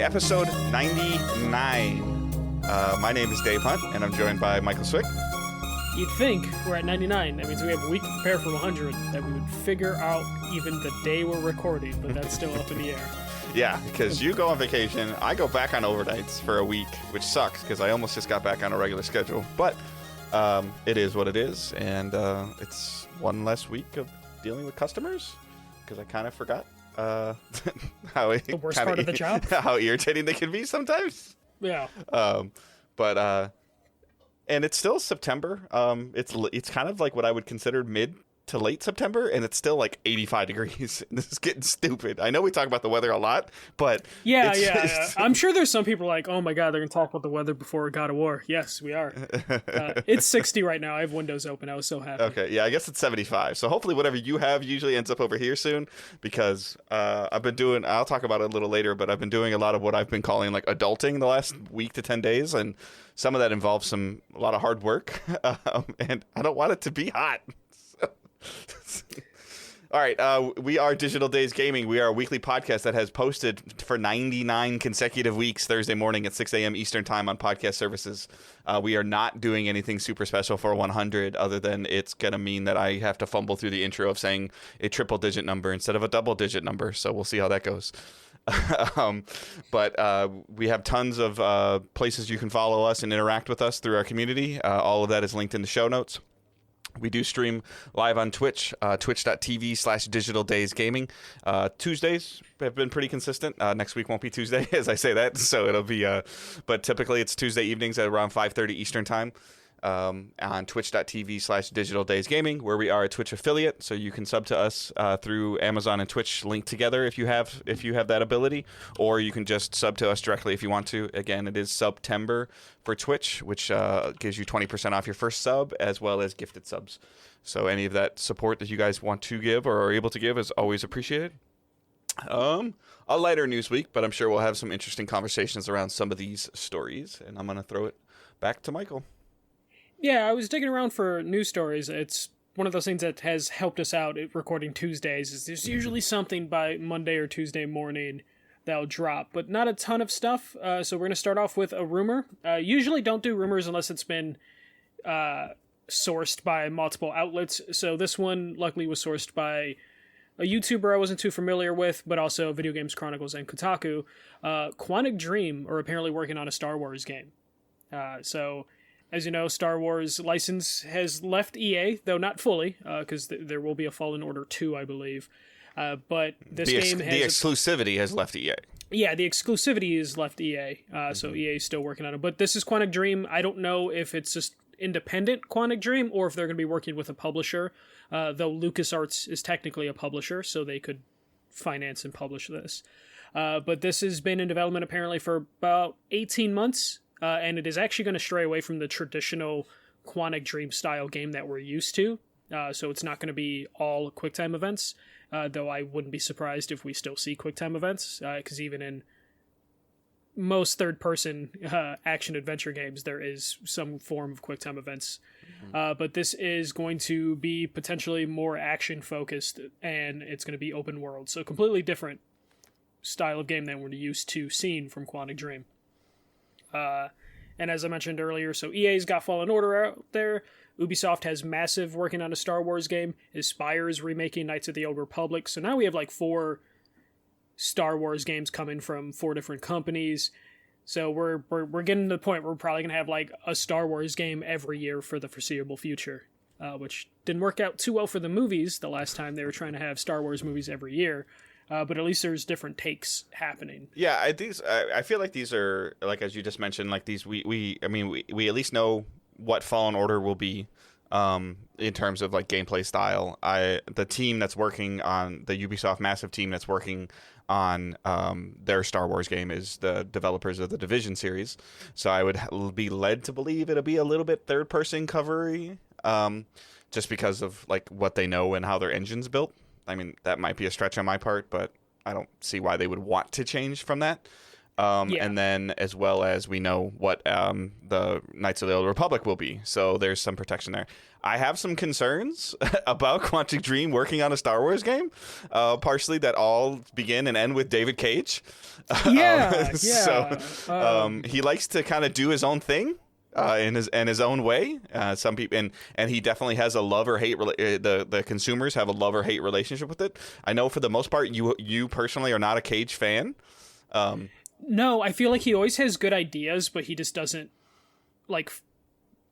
episode 99. My name is Dave Hunt, and I'm joined by Michael Swick. You'd think we're at 99. That means we have a week to prepare for 100, that we would figure out even the day we're recording, but that's still up in the air. Yeah, because you go on vacation, I go back on overnights for a week, which sucks because I almost just got back on a regular schedule. But it is what it is, and it's one less week of dealing with customers because I kind of forgot how The worst part of the job? how irritating they can be sometimes. Yeah. But and it's still September. It's kind of like what I would consider mid to late September, and it's still like 85 degrees. This is getting stupid. I know we talk about the weather a lot, but yeah. I'm sure there's some people like, oh my god, they're gonna talk about the weather before God of War. Yes, we are. It's 60 right now. I have windows open. I was so happy. Okay, yeah, I guess it's 75. So hopefully whatever you have usually ends up over here soon, because I'll talk about it a little later, but I've been doing a lot of what I've been calling like adulting the last week to 10 days, and some of that involves a lot of hard work, and I don't want it to be hot. All right, we are Digital Days Gaming. We are a weekly podcast that has posted for 99 consecutive weeks Thursday morning at 6 a.m. Eastern Time on podcast services. We are not doing anything super special for 100 other than it's going to mean that I have to fumble through the intro of saying a triple-digit number instead of a double-digit number, so we'll see how that goes. But we have tons of places you can follow us and interact with us through our community. All of that is linked in the show notes. We do stream live on Twitch, twitch.tv/Digital Days Gaming. Tuesdays have been pretty consistent. Next week won't be Tuesday, as I say that, so it'll be, but typically it's Tuesday evenings at around 5:30 Eastern Time. On twitch.tv/Digital Days Gaming, where we are a Twitch affiliate, so you can sub to us through Amazon and Twitch linked together if you have that ability, or you can just sub to us directly if you want to. Again, it is September for Twitch, which gives you 20% off your first sub as well as gifted subs. So any of that support that you guys want to give or are able to give is always appreciated. A lighter news week, but I'm sure we'll have some interesting conversations around some of these stories, and I'm going to throw it back to Michael. Yeah, I was digging around for news stories. It's one of those things that has helped us out at recording Tuesdays. Is there's usually something by Monday or Tuesday morning that'll drop, but not a ton of stuff. So we're going to start off with a rumor. Usually don't do rumors unless it's been sourced by multiple outlets. So this one luckily was sourced by a YouTuber I wasn't too familiar with, but also Video Games Chronicles and Kotaku. Quantic Dream are apparently working on a Star Wars game. So as you know, Star Wars license has left EA, though not fully, because there will be a Fallen Order 2, I believe. But this game has... The exclusivity has left EA. Yeah, the exclusivity has left EA, so EA is still working on it. But this is Quantic Dream. I don't know if it's just independent Quantic Dream, or if they're going to be working with a publisher, though LucasArts is technically a publisher, so they could finance and publish this. But this has been in development apparently for about 18 months. And it is actually going to stray away from the traditional Quantic Dream style game that we're used to. So it's not going to be all QuickTime events, though I wouldn't be surprised if we still see QuickTime events, because even in most third-person action-adventure games, there is some form of QuickTime events. But this is going to be potentially more action-focused, and it's going to be open world. So completely different style of game than we're used to seeing from Quantic Dream. And as I mentioned earlier, so EA's got Fallen Order out there. Ubisoft has Massive working on a Star Wars game. Aspyr is remaking Knights of the Old Republic. So now we have like 4 Star Wars games coming from 4 different companies. So we're getting to the point where we're probably going to have like a Star Wars game every year for the foreseeable future, which didn't work out too well for the movies the last time they were trying to have Star Wars movies every year. But at least there's different takes happening. Yeah, I feel like these are, like as you just mentioned, like these we at least know what Fallen Order will be in terms of like gameplay style. The team that's working on the Ubisoft Massive team that's working on their Star Wars game is the developers of the Division series. So I would be led to believe it'll be a little bit third person covery, just because of like what they know and how their engine's built. I mean, that might be a stretch on my part, but I don't see why they would want to change from that. And then as well as we know what the Knights of the Old Republic will be. So there's some protection there. I have some concerns about Quantic Dream working on a Star Wars game, partially that all begin and end with David Cage. Yeah, So he likes to kind of do his own thing. In his own way, some people and he definitely has a love or hate. The consumers have a love or hate relationship with it. I know for the most part, you personally are not a Cage fan. No, I feel like he always has good ideas, but he just doesn't like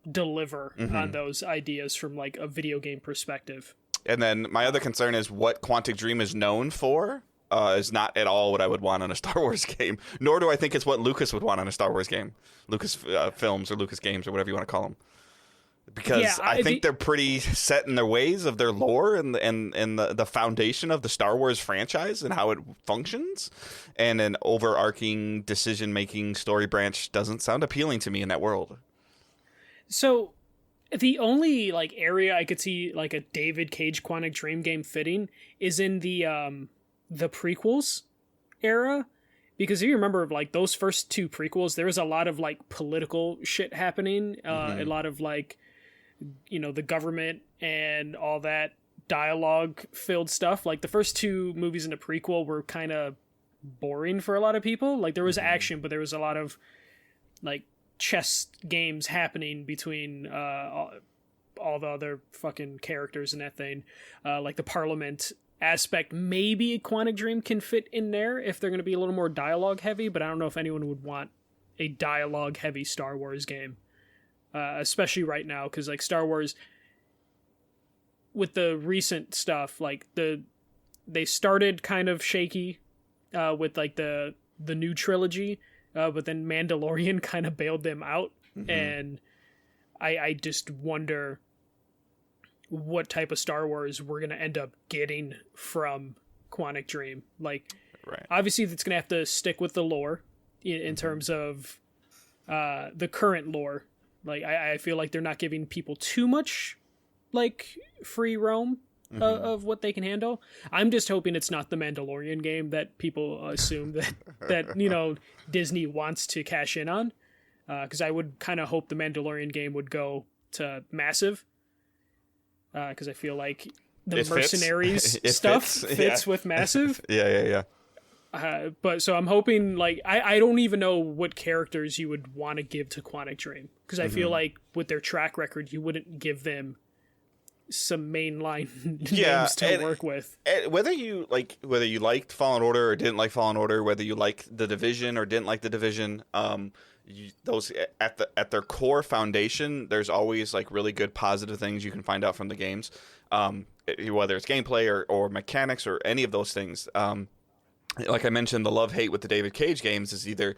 deliver on those ideas from like a video game perspective. And then my other concern is what Quantic Dream is known for. Is not at all what I would want on a Star Wars game, nor do I think it's what Lucas would want on a Star Wars game, Lucas Films or Lucas Games or whatever you want to call them, because I think they're pretty set in their ways of their lore and the foundation of the Star Wars franchise and how it functions, and an overarching decision-making story branch doesn't sound appealing to me in that world. So the only like area I could see like a David Cage Quantic Dream game fitting is in the prequels era, because if you remember like those first two prequels, there was a lot of like political shit happening, a lot of like, you know, the government and all that dialogue filled stuff. Like the first two movies in the prequel were kind of boring for a lot of people. Like there was action, but there was a lot of like chess games happening between all the other fucking characters in that thing, like the Parliament aspect. Maybe Quantic Dream can fit in there if they're going to be a little more dialogue heavy, but I don't know if anyone would want a dialogue heavy Star Wars game, especially right now, because like Star Wars with the recent stuff, like they started kind of shaky with like the new trilogy, but then Mandalorian kind of bailed them out, and I just wonder what type of Star Wars we're going to end up getting from Quantic Dream. Like, obviously it's going to have to stick with the lore in terms of the current lore. Like, I feel like they're not giving people too much, like, free roam of what they can handle. I'm just hoping it's not the Mandalorian game that people assume that you know, Disney wants to cash in on. Because I would kind of hope the Mandalorian game would go to Massive. Because I feel like the mercenaries stuff fits with Massive. Yeah. But so I'm hoping, like, I don't even know what characters you would want to give to Quantic Dream, because I feel like with their track record, you wouldn't give them some mainline names to work with. Whether you liked Fallen Order or didn't like Fallen Order, whether you liked The Division or didn't like The Division, those at their core foundation, there's always like really good positive things you can find out from the games, whether it's gameplay or mechanics or any of those things. Like I mentioned, the love-hate with the David Cage games is either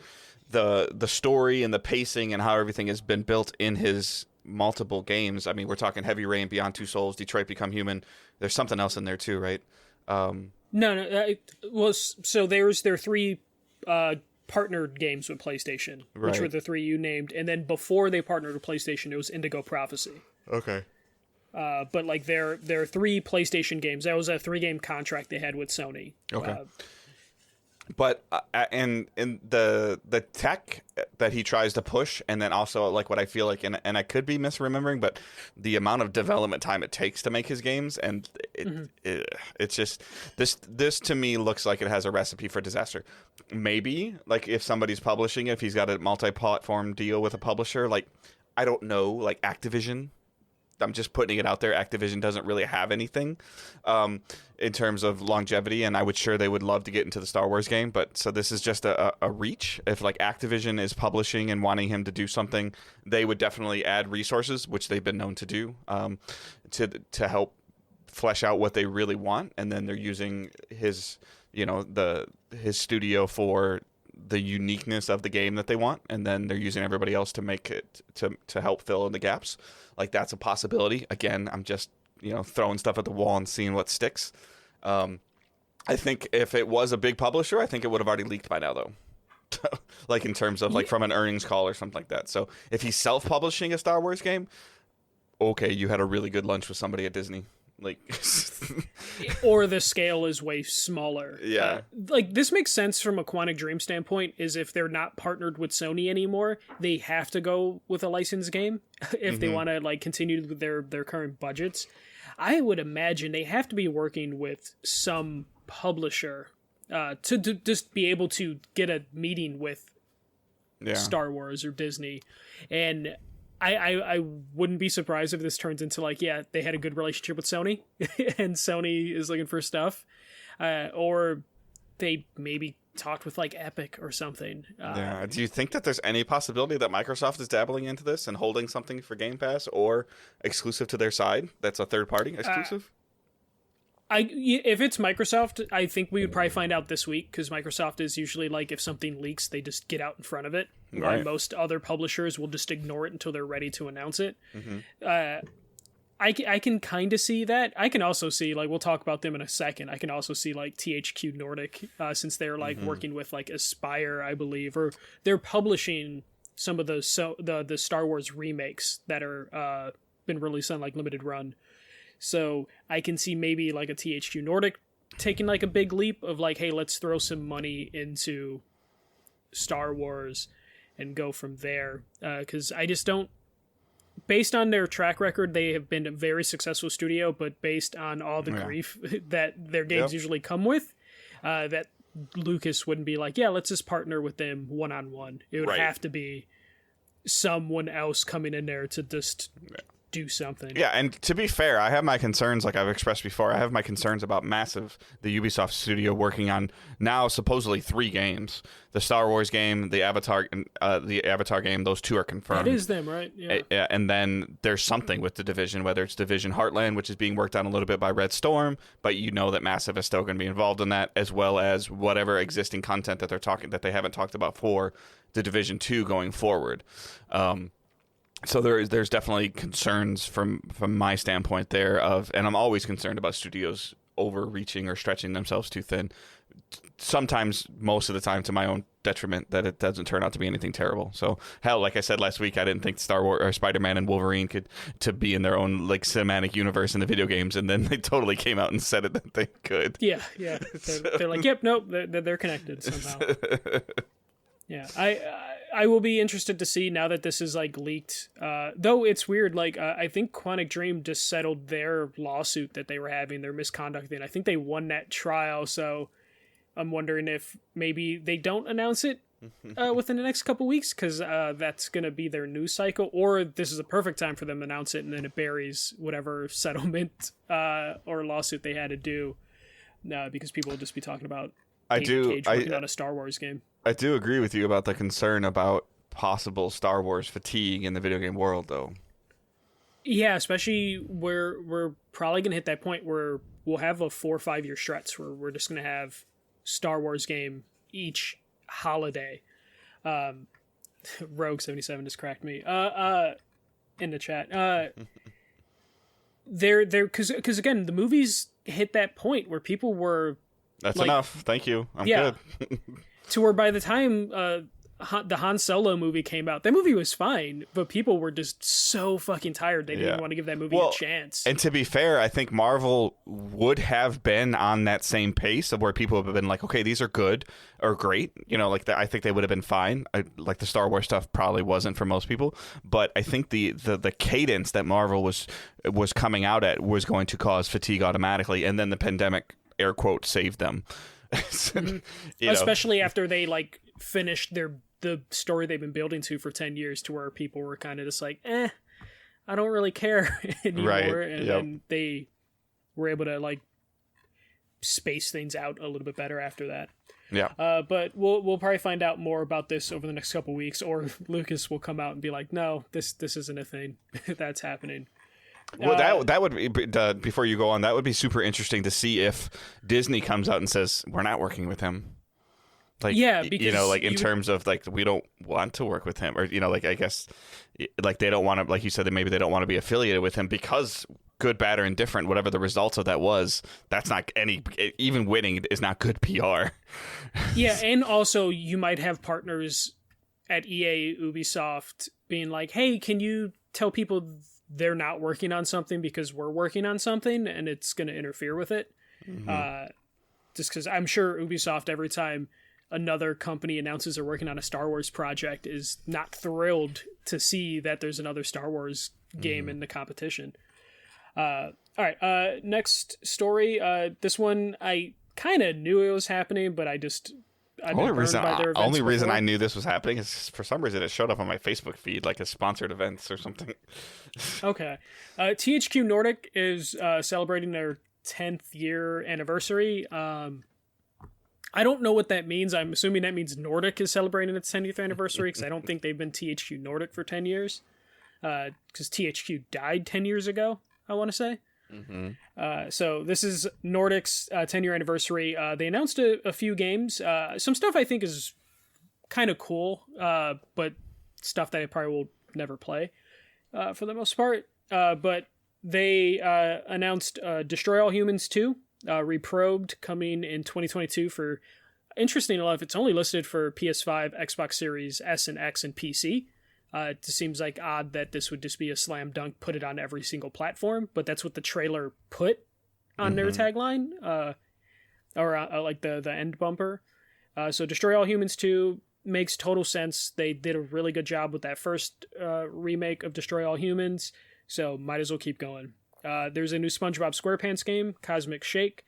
the story and the pacing and how everything has been built in his multiple games. I mean, we're talking Heavy Rain, Beyond Two Souls, Detroit Become Human. There's something else in there too, right? Well, so there are three partnered games with PlayStation, which were the three you named, and then before they partnered with PlayStation, it was Indigo Prophecy. Okay. But like there are three PlayStation games. That was a 3-game contract they had with Sony. Okay. But and the tech that he tries to push, and then also like what I feel like, and I could be misremembering, but the amount of development time it takes to make his games, and it's just this to me looks like it has a recipe for disaster. Maybe like if somebody's publishing, if he's got a multi-platform deal with a publisher, like I don't know, like Activision. I'm just putting it out there. Activision doesn't really have anything in terms of longevity, and I would sure they would love to get into the Star Wars game. But so this is just a reach. If like Activision is publishing and wanting him to do something, they would definitely add resources, which they've been known to do, to help flesh out what they really want. And then they're using his studio for the uniqueness of the game that they want, and then they're using everybody else to make it to help fill in the gaps. Like that's a possibility. Again, I'm just throwing stuff at the wall and seeing what sticks. I think if it was a big publisher, I think it would have already leaked by now, though. Like in terms of like from an earnings call or something like that. So if he's self-publishing a Star Wars game, okay, you had a really good lunch with somebody at Disney. Like, or the scale is way smaller. Yeah. Like, this makes sense from a Quantic Dream standpoint, is if they're not partnered with Sony anymore, they have to go with a licensed game if they want to, like, continue with their current budgets. I would imagine they have to be working with some publisher to just be able to get a meeting with Star Wars or Disney. And I wouldn't be surprised if this turns into, like, yeah, they had a good relationship with Sony and Sony is looking for stuff, or they maybe talked with, like, Epic or something. Do you think that there's any possibility that Microsoft is dabbling into this and holding something for Game Pass or exclusive to their side that's a third party exclusive? If it's Microsoft, I think we would probably find out this week, because Microsoft is usually like, if something leaks, they just get out in front of it. Right. While most other publishers will just ignore it until they're ready to announce it. I can kind of see that. I can also see, like, we'll talk about them in a second. I can also see, like, THQ Nordic, since they're, like, working with, like, Aspyr, I believe, or they're publishing some of the Star Wars remakes that are been released on, like, limited run. So I can see maybe, like, a THQ Nordic taking, like, a big leap of, like, hey, let's throw some money into Star Wars and go from there. Because I just don't... Based on their track record, they have been a very successful studio, but based on all the grief that their games usually come with, that Lucas wouldn't be like, yeah, let's just partner with them one-on-one. It would have to be someone else coming in there to just... do something. Yeah, and to be fair, I have my concerns, like I've expressed before. I have my concerns about Massive, the Ubisoft studio, working on now supposedly 3 games: the Star Wars game, the Avatar game. Those 2 are confirmed. That is them, right? Yeah. And then there's something with the Division, whether it's Division Heartland, which is being worked on a little bit by Red Storm, but you know that Massive is still going to be involved in that, as well as whatever existing content that they haven't talked about for the Division 2 going forward. So there's definitely concerns from my standpoint there and I'm always concerned about studios overreaching or stretching themselves too thin. Sometimes, most of the time, to my own detriment, that it doesn't turn out to be anything terrible. So hell, like I said last week, I didn't think Star Wars or Spider-Man and Wolverine to be in their own, like, cinematic universe in the video games, and then they totally came out and said it that they could. Yeah. They're like, yep, nope, they're connected somehow. Yeah, I will be interested to see now that this is, like, leaked. Though it's weird, like, I think Quantic Dream just settled their lawsuit that they were having, their misconduct, and I think they won that trial, so I'm wondering if maybe they don't announce it within the next couple weeks, because that's going to be their news cycle, or this is a perfect time for them to announce it, and then it buries whatever settlement or lawsuit they had to do, because people will just be talking about Cage working on a Star Wars game. I do agree with you about the concern about possible Star Wars fatigue in the video game world, though. Yeah, especially where we're probably going to hit that point where we'll have a 4 or 5 year stretch where we're just going to have Star Wars game each holiday. Rogue 77 just cracked me in the chat. Because again, the movies hit that point where people were... That's enough. Thank you. I'm good. To where by the time the Han Solo movie came out, that movie was fine, but people were just so fucking tired they didn't want to give that movie a chance. And to be fair, I think Marvel would have been on that same pace of where people have been like, okay, these are good or great. You know, like I think they would have been fine. Like the Star Wars stuff probably wasn't for most people, but I think the cadence that Marvel was coming out at was going to cause fatigue automatically, and then the pandemic, air quote, saved them. Especially after they, like, finished the story they've been building to for 10 years, to where people were kind of just like, I don't really care anymore. Right. And then they were able to, like, space things out a little bit better after that. Yeah. But we'll probably find out more about this over the next couple weeks, or Lucas will come out and be like, no, this isn't a thing that's happening. Well, that would be, before you go on, that would be super interesting to see if Disney comes out and says, we're not working with him. Like, because, you know, like, in terms of, like, we don't want to work with him, or, you know, like, I guess, like, they don't want to, like you said, maybe they don't want to be affiliated with him because good, bad, or indifferent, whatever the results of that was, that's not even winning is not good PR. Yeah, and also you might have partners at EA, Ubisoft being like, hey, can you tell people they're not working on something because we're working on something and it's going to interfere with it. Just because I'm sure Ubisoft, every time another company announces they're working on a Star Wars project, is not thrilled to see that there's another Star Wars game in the competition. All right, next story. This one, I kind of knew it was happening, but I've been burned by their events only reason before. I knew this was happening is for some reason it showed up on my Facebook feed like as sponsored events or something. Okay. THQ Nordic is celebrating their 10th year anniversary. I don't know what that means. I'm assuming that means Nordic is celebrating its 10th year because I don't think they've been THQ Nordic for 10 years. Because THQ died 10 years ago, I want to say. So this is Nordic's 10-year anniversary. They announced a few games. Some stuff I think is kind of cool, but stuff that I probably will never play for the most part. But they announced Destroy All Humans 2, Reprobed, coming in 2022 for, interesting enough, it's only listed for PS5, Xbox Series S and X, and PC. It just seems like odd that this would just be a slam dunk, put it on every single platform, but that's what the trailer put on their tagline, or like the end bumper. So Destroy All Humans 2 makes total sense. They did a really good job with that first remake of Destroy All Humans, so might as well keep going. There's a new SpongeBob SquarePants game, Cosmic Shake,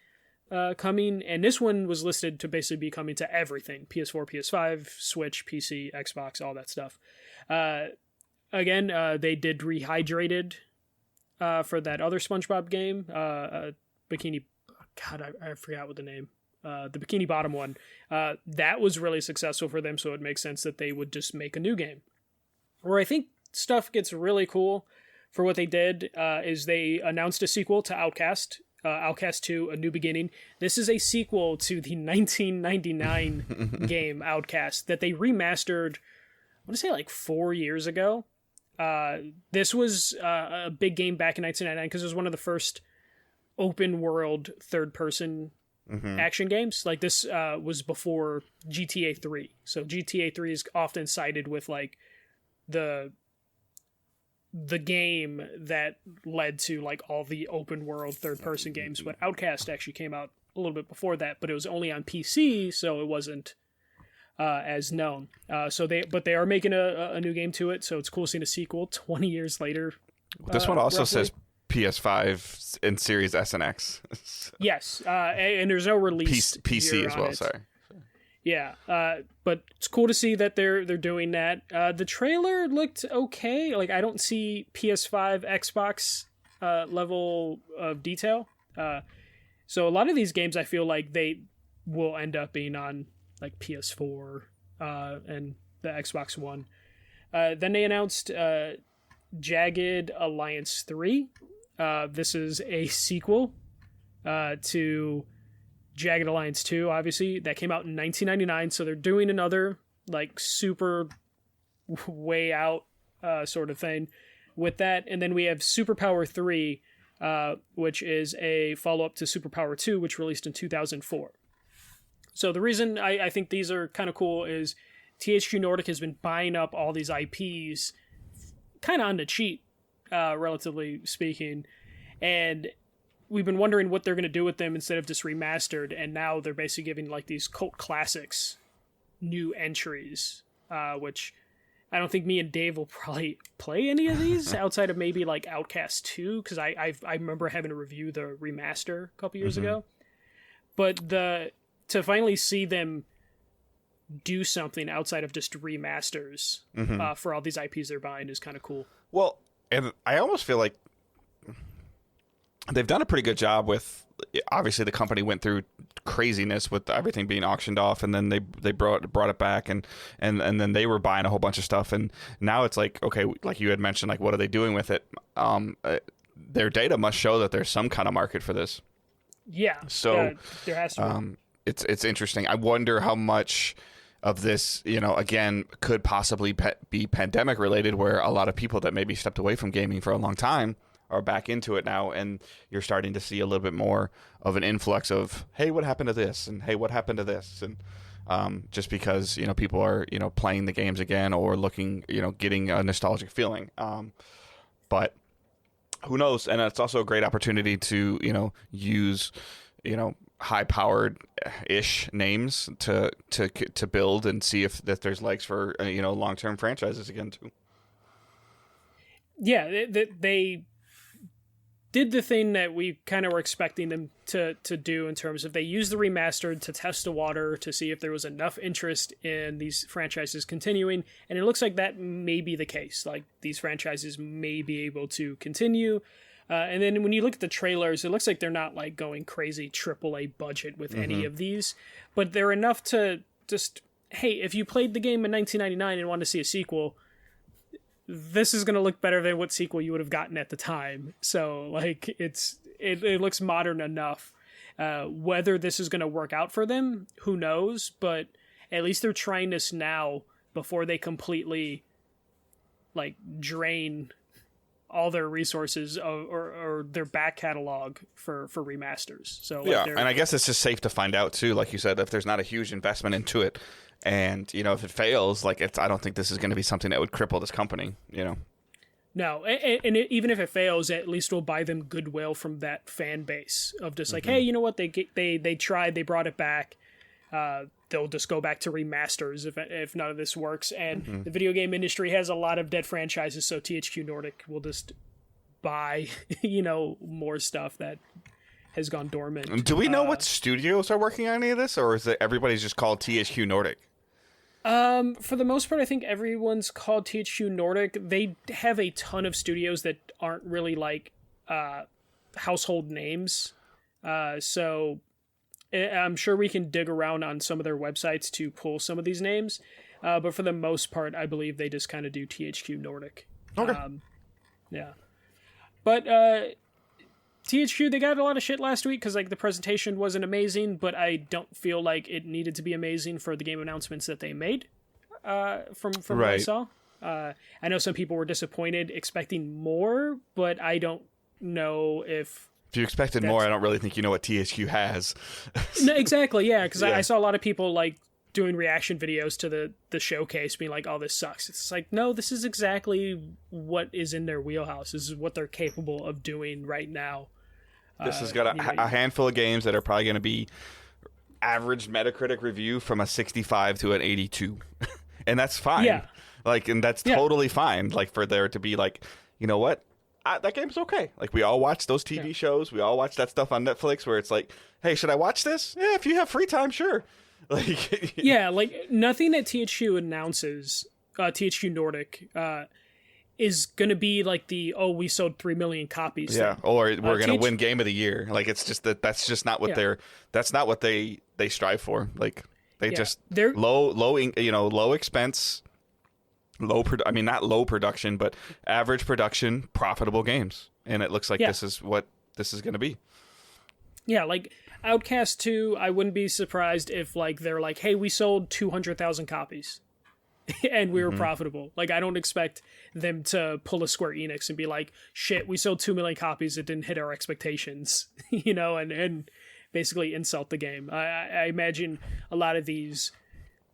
coming, and this one was listed to basically be coming to everything: PS4, PS5, Switch, PC, Xbox, all that stuff. Again, they did Rehydrated for that other SpongeBob game, Bikini. God, I forgot what the name. The Bikini Bottom one. That was really successful for them, so it makes sense that they would just make a new game. Where I think stuff gets really cool for what they did is they announced a sequel to Outcast. Outcast 2, A New Beginning. This is a sequel to the 1999 game Outcast that they remastered, I want to say like 4 years ago. This was a big game back in 1999 because it was one of the first open world third person action games. Like this was before GTA 3. So GTA 3 is often cited with like the game that led to like all the open world third person games, but Outcast actually came out a little bit before that, but it was only on PC, so it wasn't as known. So they are making a new game to it, so it's cool seeing a sequel 20 years later. This one also roughly says PS5 and Series S and X. Yes, and there's no release PC year as on well. it. Sorry. Yeah, but it's cool to see that they're doing that. The trailer looked okay. Like I don't see PS5, Xbox level of detail. So a lot of these games, I feel like they will end up being on like PS4 and the Xbox One. Then they announced Jagged Alliance 3. This is a sequel to Jagged Alliance 2, obviously, that came out in 1999, so they're doing another, like, super way out sort of thing with that. And then we have Superpower 3, which is a follow-up to Superpower 2, which released in 2004. So the reason I think these are kind of cool is THQ Nordic has been buying up all these IPs kind of on the cheap, relatively speaking, and we've been wondering what they're going to do with them instead of just remastered, and now they're basically giving like these cult classics new entries, which I don't think me and Dave will probably play any of these outside of maybe like Outcast 2, because I remember having to review the remaster a couple years ago. But to finally see them do something outside of just remasters for all these IPs they're buying is kind of cool. Well, and I almost feel like they've done a pretty good job with, obviously the company went through craziness with everything being auctioned off, and then they brought it back, and then they were buying a whole bunch of stuff, and now it's like, okay, like you had mentioned, like what are they doing with it? Their data must show that there's some kind of market for this. Yeah. So there has to be. It's interesting. I wonder how much of this, again, could possibly be pandemic related, where a lot of people that maybe stepped away from gaming for a long time are back into it now, and you're starting to see a little bit more of an influx of, hey, what happened to this? And hey, what happened to this? And just because, people are, playing the games again or looking, getting a nostalgic feeling. But who knows? And it's also a great opportunity to, use, high-powered ish names to build and see if that there's legs for long-term franchises again too. Yeah, they did the thing that we kind of were expecting them to do in terms of they used the remastered to test the water to see if there was enough interest in these franchises continuing, and it looks like that may be the case. Like, these franchises may be able to continue. And then when you look at the trailers, it looks like they're not like going crazy AAA budget with any of these, but they're enough to just, hey, if you played the game in 1999 and want to see a sequel, this is going to look better than what sequel you would have gotten at the time. So, like, it looks modern enough. Whether this is going to work out for them, who knows? But at least they're trying this now before they completely, like, drain all their resources or their back catalog for remasters. So yeah, and I guess it's just safe to find out too, like you said, if there's not a huge investment into it, and if it fails, like, I don't think this is going to be something that would cripple this company. No, and even if it fails, at least we'll buy them goodwill from that fan base of just like, hey, you know what, they tried, they brought it back. They'll just go back to remasters if none of this works. And the video game industry has a lot of dead franchises, so THQ Nordic will just buy, more stuff that has gone dormant. Do we know what studios are working on any of this, or is it everybody's just called THQ Nordic? For the most part, I think everyone's called THQ Nordic. They have a ton of studios that aren't really like household names. So I'm sure we can dig around on some of their websites to pull some of these names. But for the most part, I believe they just kind of do THQ Nordic. Okay. Yeah. But THQ, they got a lot of shit last week because, like, the presentation wasn't amazing, but I don't feel like it needed to be amazing for the game announcements that they made from what I saw. I know some people were disappointed, expecting more, but I don't know if you expected more, I don't really think you know what THQ has. No, exactly, yeah, because I saw a lot of people, like, doing reaction videos to the showcase being like, oh, this sucks. It's like, no, this is exactly what is in their wheelhouse. This is what they're capable of doing right now. This has got a handful of games that are probably going to be average Metacritic review from a 65 to an 82. And that's fine. Yeah. Like, and that's totally fine. Like, for there to be like, you know what? That game's okay. Like, we all watch those TV shows. We all watch that stuff on Netflix where it's like, hey, should I watch this? Yeah, if you have free time, sure. Like, yeah, like, nothing that THQ announces, THQ Nordic, is gonna be like we sold 3 million copies. Yeah, thing. Or we're gonna win Game of the Year. Like, it's just that's just not what that's not what they strive for. Like, they they're low expense, not low production, but average production, profitable games. And it looks like this is what this is gonna be. Yeah, like Outcast 2, I wouldn't be surprised if, like, they're like, hey, we sold 200,000 copies and we were profitable. Like, I don't expect them to pull a Square Enix and be like, shit, we sold 2 million copies, it didn't hit our expectations, and basically insult the game. I imagine a lot of these,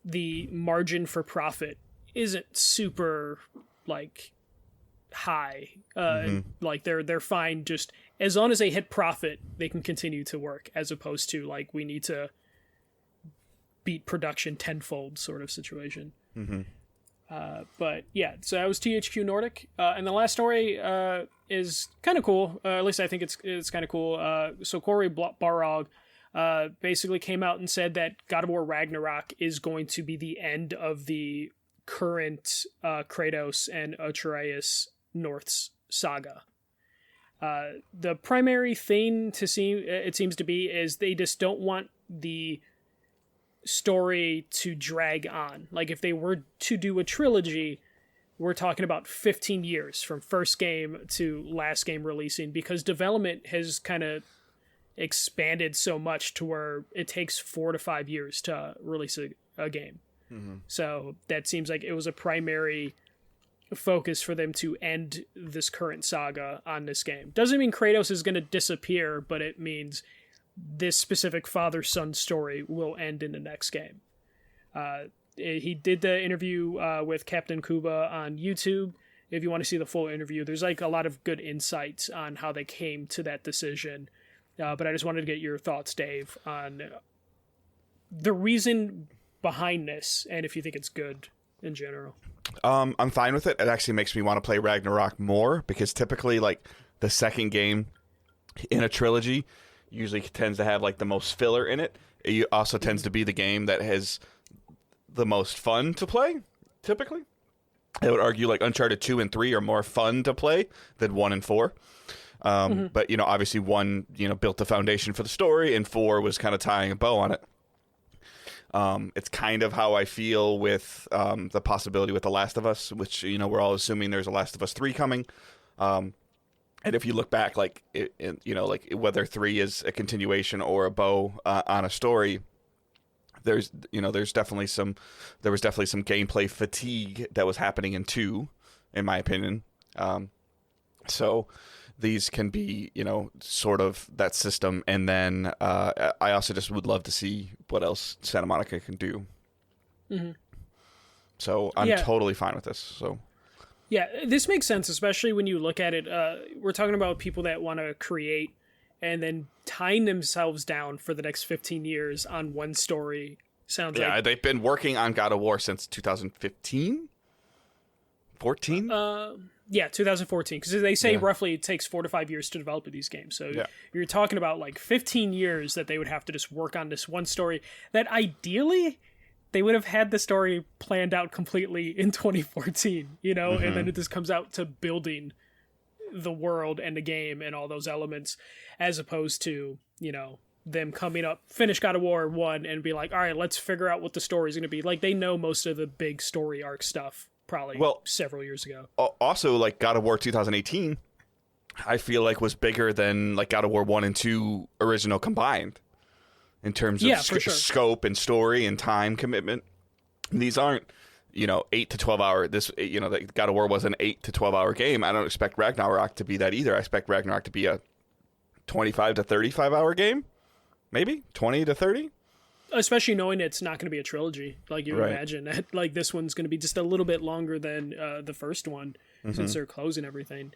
the margin for profit isn't super, like, high. Like, they're fine just as long as they hit profit, they can continue to work, as opposed to, like, we need to beat production tenfold sort of situation. But yeah, so that was THQ Nordic, and the last story is kind of cool. At least I think it's kind of cool. So Corey Barog basically came out and said that God of War Ragnarok is going to be the end of the current Kratos and Atreus Norse saga. The primary thing it seems to be is they just don't want the story to drag on. Like, if they were to do a trilogy, we're talking about 15 years from first game to last game releasing, because development has kind of expanded so much to where it takes 4 to 5 years to release a game. So that seems like it was a primary focus for them to end this current saga on this game. Doesn't mean Kratos is going to disappear, but it means this specific father-son story will end in the next game. He did the interview with Captain Kuba on YouTube, if you want to see the full interview, there's like a lot of good insights on how they came to that decision. But I just wanted to get your thoughts, Dave, on the reason behind this, and if you think it's good in general. I'm fine with it. It actually makes me want to play Ragnarok more, because typically, like, the second game in a trilogy usually tends to have like the most filler in it. It also tends to be the game that has the most fun to play, typically. I would argue like Uncharted 2 and 3 are more fun to play than 1 and 4. But, you know, obviously 1, you know, built the foundation for the story, and 4 was kind of tying a bow on it. It's kind of how I feel with the possibility with The Last of Us, which, you know, we're all assuming there's a Last of Us 3 coming. And if you look back, like, you know, like whether 3 is a continuation or a bow on a story, there was definitely some gameplay fatigue that was happening in 2, in my opinion. So these can be, you know, sort of that system. And then I also just would love to see what else Santa Monica can do. Mm-hmm. So I'm totally fine with this. So. Yeah, this makes sense, especially when you look at it. We're talking about people that want to create and then tying themselves down for the next 15 years on one story. Sounds like... Yeah, they've been working on God of War since 2015? 14? Yeah, 2014. Because they say roughly it takes 4 to 5 years to develop these games. So you're talking about like 15 years that they would have to just work on this one story that ideally... they would have had the story planned out completely in 2014, you know, and then it just comes out to building the world and the game and all those elements, as opposed to, you know, them coming up, finish God of War 1 and be like, all right, let's figure out what the story is going to be. Like, they know most of the big story arc stuff probably several years ago. Also, like, God of War 2018, I feel like was bigger than, like, God of War 1 and 2 original combined. In terms of scope and story and time commitment. These aren't, you know, 8 to 12 hour. This, you know, God of War was an 8 to 12 hour game. I don't expect Ragnarok to be that either. I expect Ragnarok to be a 25 to 35 hour game, maybe 20 to 30. Especially knowing it's not going to be a trilogy, like you would imagine. That, like, this one's going to be just a little bit longer than the first one, since they're closing everything.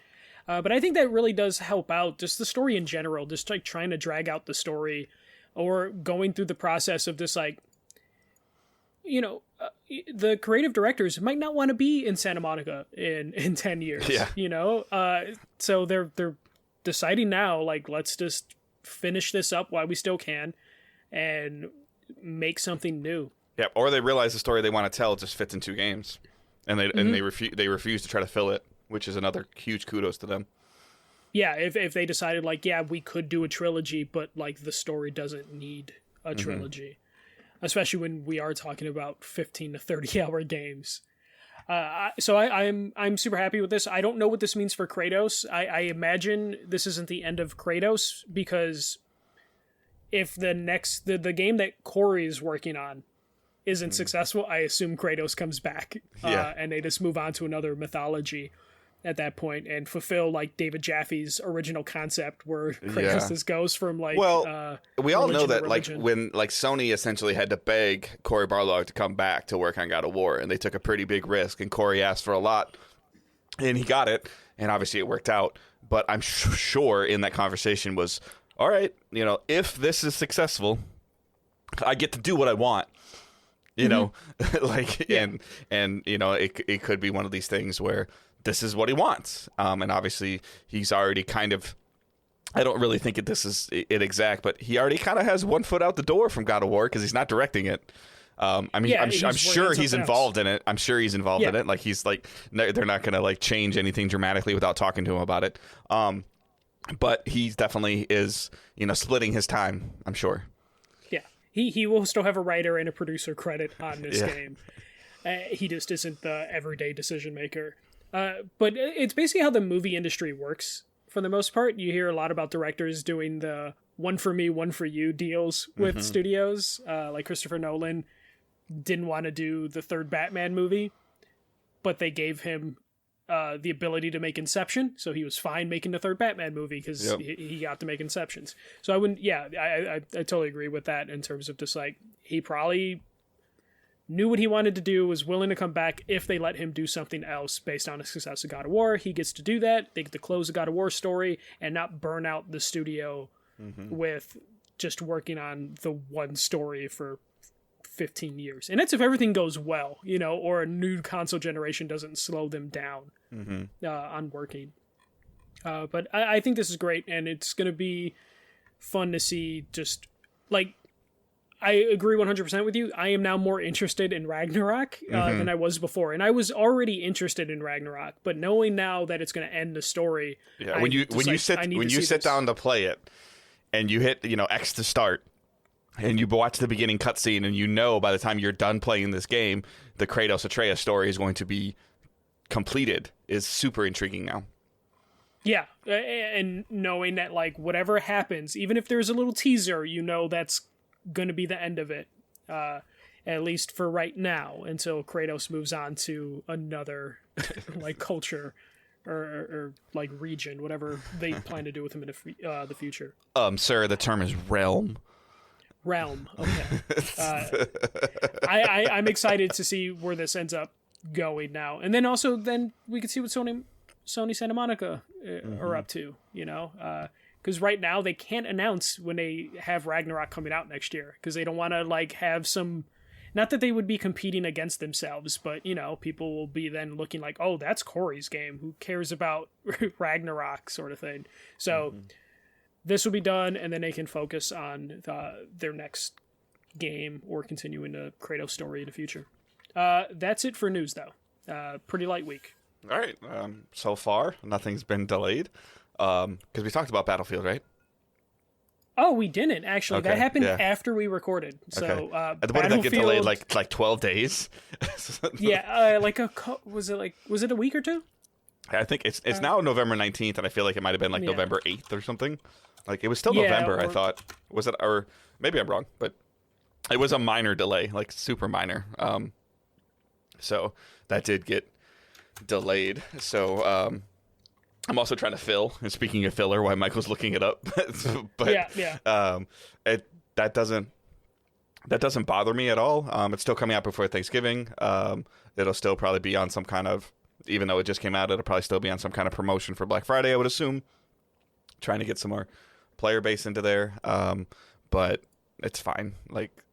But I think that really does help out just the story in general. Just like trying to drag out the story. Or going through the process of this, like, you know, the creative directors might not want to be in Santa Monica in 10 years, you know? So they're deciding now, like, let's just finish this up while we still can and make something new. Yeah, or they realize the story they want to tell just fits in 2 games. And they refuse to try to fill it, which is another huge kudos to them. Yeah, if they decided, like, yeah, we could do a trilogy, but, like, the story doesn't need a trilogy. Especially when we are talking about 15 to 30-hour games. So I'm super happy with this. I don't know what this means for Kratos. I imagine this isn't the end of Kratos, because if the game that Corey is working on isn't successful, I assume Kratos comes back. And they just move on to another mythology at that point and fulfill, like, David Jaffe's original concept, where Kratos just goes from, like, we all know that, like, when, like, Sony essentially had to beg Cory Barlog to come back to work on God of War, and they took a pretty big risk, and Cory asked for a lot, and he got it, and obviously it worked out. But I'm sure in that conversation was, all right, you know, if this is successful, I get to do what I want. You know, like, and you know, it could be one of these things where this is what he wants. And obviously he's already kind of, I don't really think this is it exact, but he already kind of has one foot out the door from God of War, because he's not directing it. I mean, I'm sure he's involved in it. I'm sure he's involved in it. Like, he's like, they're not going to, like, change anything dramatically without talking to him about it. But he definitely is, you know, splitting his time, I'm sure. Yeah. He will still have a writer and a producer credit on this game. He just isn't the everyday decision maker. But it's basically how the movie industry works for the most part. You hear a lot about directors doing the one for me, one for you deals with studios. Like Christopher Nolan didn't want to do the third Batman movie, but they gave him the ability to make Inception, so he was fine making the third Batman movie because he got to make Inceptions. So I totally agree with that in terms of just, like, he probably knew what he wanted to do, was willing to come back if they let him do something else based on the success of God of War. He gets to do that. They get to close the God of War story and not burn out the studio with just working on the one story for 15 years. And that's if everything goes well, or a new console generation doesn't slow them down on working. But I think this is great, and it's going to be fun to see. Just like, I agree 100% with you. I am now more interested in Ragnarok than I was before, and I was already interested in Ragnarok. But knowing now that it's going to end the story, when you sit down to play it, and you hit X to start, and you watch the beginning cutscene, and by the time you're done playing this game, the Kratos Atreus story is going to be completed, is super intriguing now. Yeah, and knowing that, like, whatever happens, even if there's a little teaser, that's going to be the end of it, at least for right now, until Kratos moves on to another, like, culture or like, region, whatever they plan to do with him in the future. Sir, the term is realm. Realm, okay. I'm excited to see where this ends up going now. And then also, we could see what Sony Santa Monica are up to, because right now they can't announce when they have Ragnarok coming out next year, because they don't want to, like, have some, not that they would be competing against themselves, but people will be then looking like, oh, that's Corey's game, who cares about Ragnarok, sort of thing. So this will be done, and then they can focus on their next game or continuing the Kratos story in the future. That's it for news, though. Pretty light week. All right. So far, nothing's been delayed. Because we talked about Battlefield, right? Oh, we didn't, actually. Okay, that happened after we recorded. So, what did that get delayed, like 12 days? Yeah, was it a week or two? I think it's now November 19th, and I feel like it might have been like November 8th or something. Like, it was still November, I thought. Was it? Or maybe I'm wrong, but it was a minor delay, like super minor. So that did get delayed. So I'm also trying to fill. And speaking of filler, while Michael's looking it up, but that doesn't bother me at all. It's still coming out before Thanksgiving. It'll still probably be on some kind of, even though it just came out, it'll probably still be on some kind of promotion for Black Friday, I would assume. Trying to get some more player base into there. But it's fine. Like,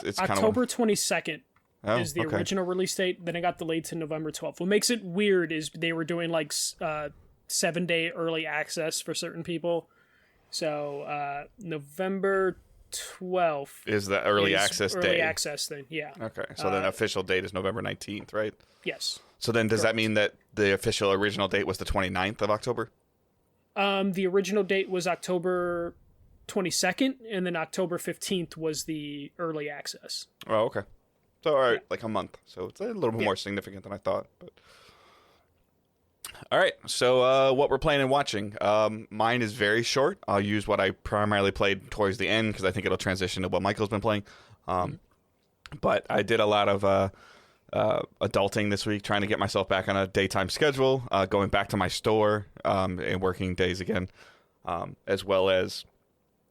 it's kind of October 22nd. Is the original release date. Then it got delayed to November 12th. What makes it weird is they were doing like 7-day early access for certain people. So November 12th is the early access day. Early access thing, yeah. Okay, so then official date is November 19th, right? Yes. So then does that mean that the official original date was the 29th of October? The original date was October 22nd, and then October 15th was the early access. Oh, okay. So, all right, like a month. So it's a little bit more significant than I thought. But all right, so what we're playing and watching. Mine is very short. I'll use what I primarily played towards the end because I think it'll transition to what Michael's been playing. But I did a lot of adulting this week, trying to get myself back on a daytime schedule, going back to my store and working days again, as well as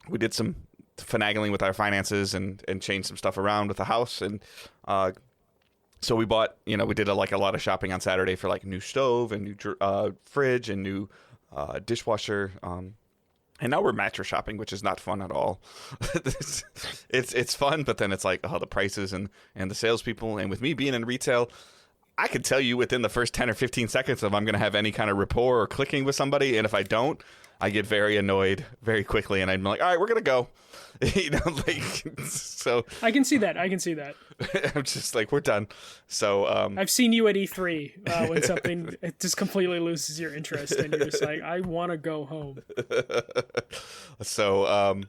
we did some finagling with our finances and changed some stuff around with the house. And so we bought, we did a lot of shopping on Saturday for like new stove and new fridge and new dishwasher. And now we're mattress shopping, which is not fun at all. It's fun, but then it's like, the prices and the salespeople. And with me being in retail, I could tell you within the first 10 or 15 seconds if I'm going to have any kind of rapport or clicking with somebody. And if I don't, I get very annoyed very quickly. And I'm like, all right, we're going to go. So I can see that. I'm just like, we're done. So I've seen you at E3 when something it just completely loses your interest and you're just like, I want to go home. So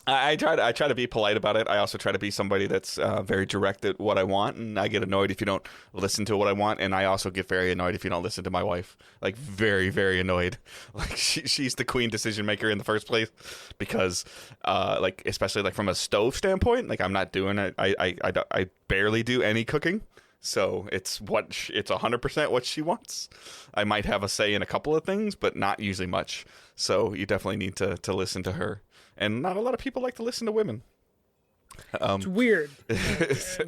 I try to be polite about it. I also try to be somebody that's very direct at what I want, and I get annoyed if you don't listen to what I want, and I also get very annoyed if you don't listen to my wife. Like, very, very annoyed. Like, she's the queen decision maker in the first place, because especially like from a stove standpoint, like I'm not doing it. I barely do any cooking. So it's 100% what she wants. I might have a say in a couple of things, but not usually much. So you definitely need to listen to her. And not a lot of people like to listen to women. It's weird.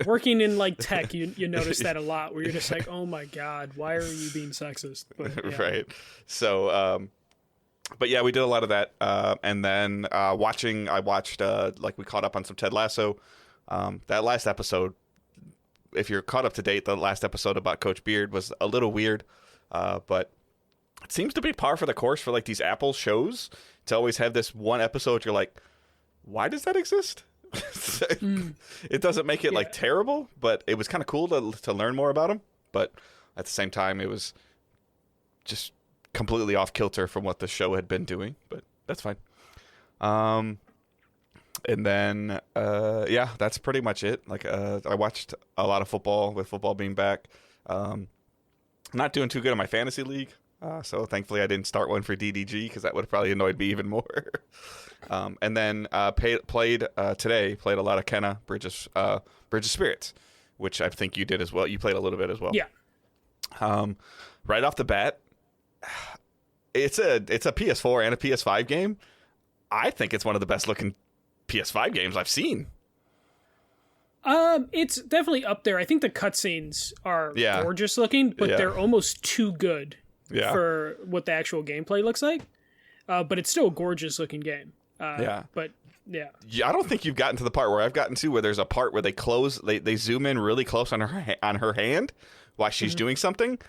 Working in like tech, you notice that a lot, where you're just like, oh my god, why are you being sexist? But, yeah. Right. So, but yeah, we did a lot of that, and then I watched like we caught up on some Ted Lasso. That last episode, if you're caught up to date, the last episode about Coach Beard was a little weird, but it seems to be par for the course for like these Apple shows to always have this one episode. You're like, why does that exist? It doesn't make it like terrible, but it was kind of cool to learn more about him. But at the same time, it was just completely off kilter from what the show had been doing. But that's fine. And then that's pretty much it. Like I watched a lot of football, with football being back. Not doing too good in my fantasy league. So thankfully I didn't start one for DDG, because that would have probably annoyed me even more. And then played a lot of Kenna Bridge of Spirits, which I think you did as well. You played a little bit as well. Yeah. Right off the bat, it's a PS4 and a PS5 game. I think it's one of the best looking PS5 games I've seen. It's definitely up there. I think the cutscenes are gorgeous looking, but they're almost too good for what the actual gameplay looks like. But it's still a gorgeous looking game. But yeah, I don't think you've gotten to the part where I've gotten to, where there's a part where they zoom in really close on her hand while she's doing something.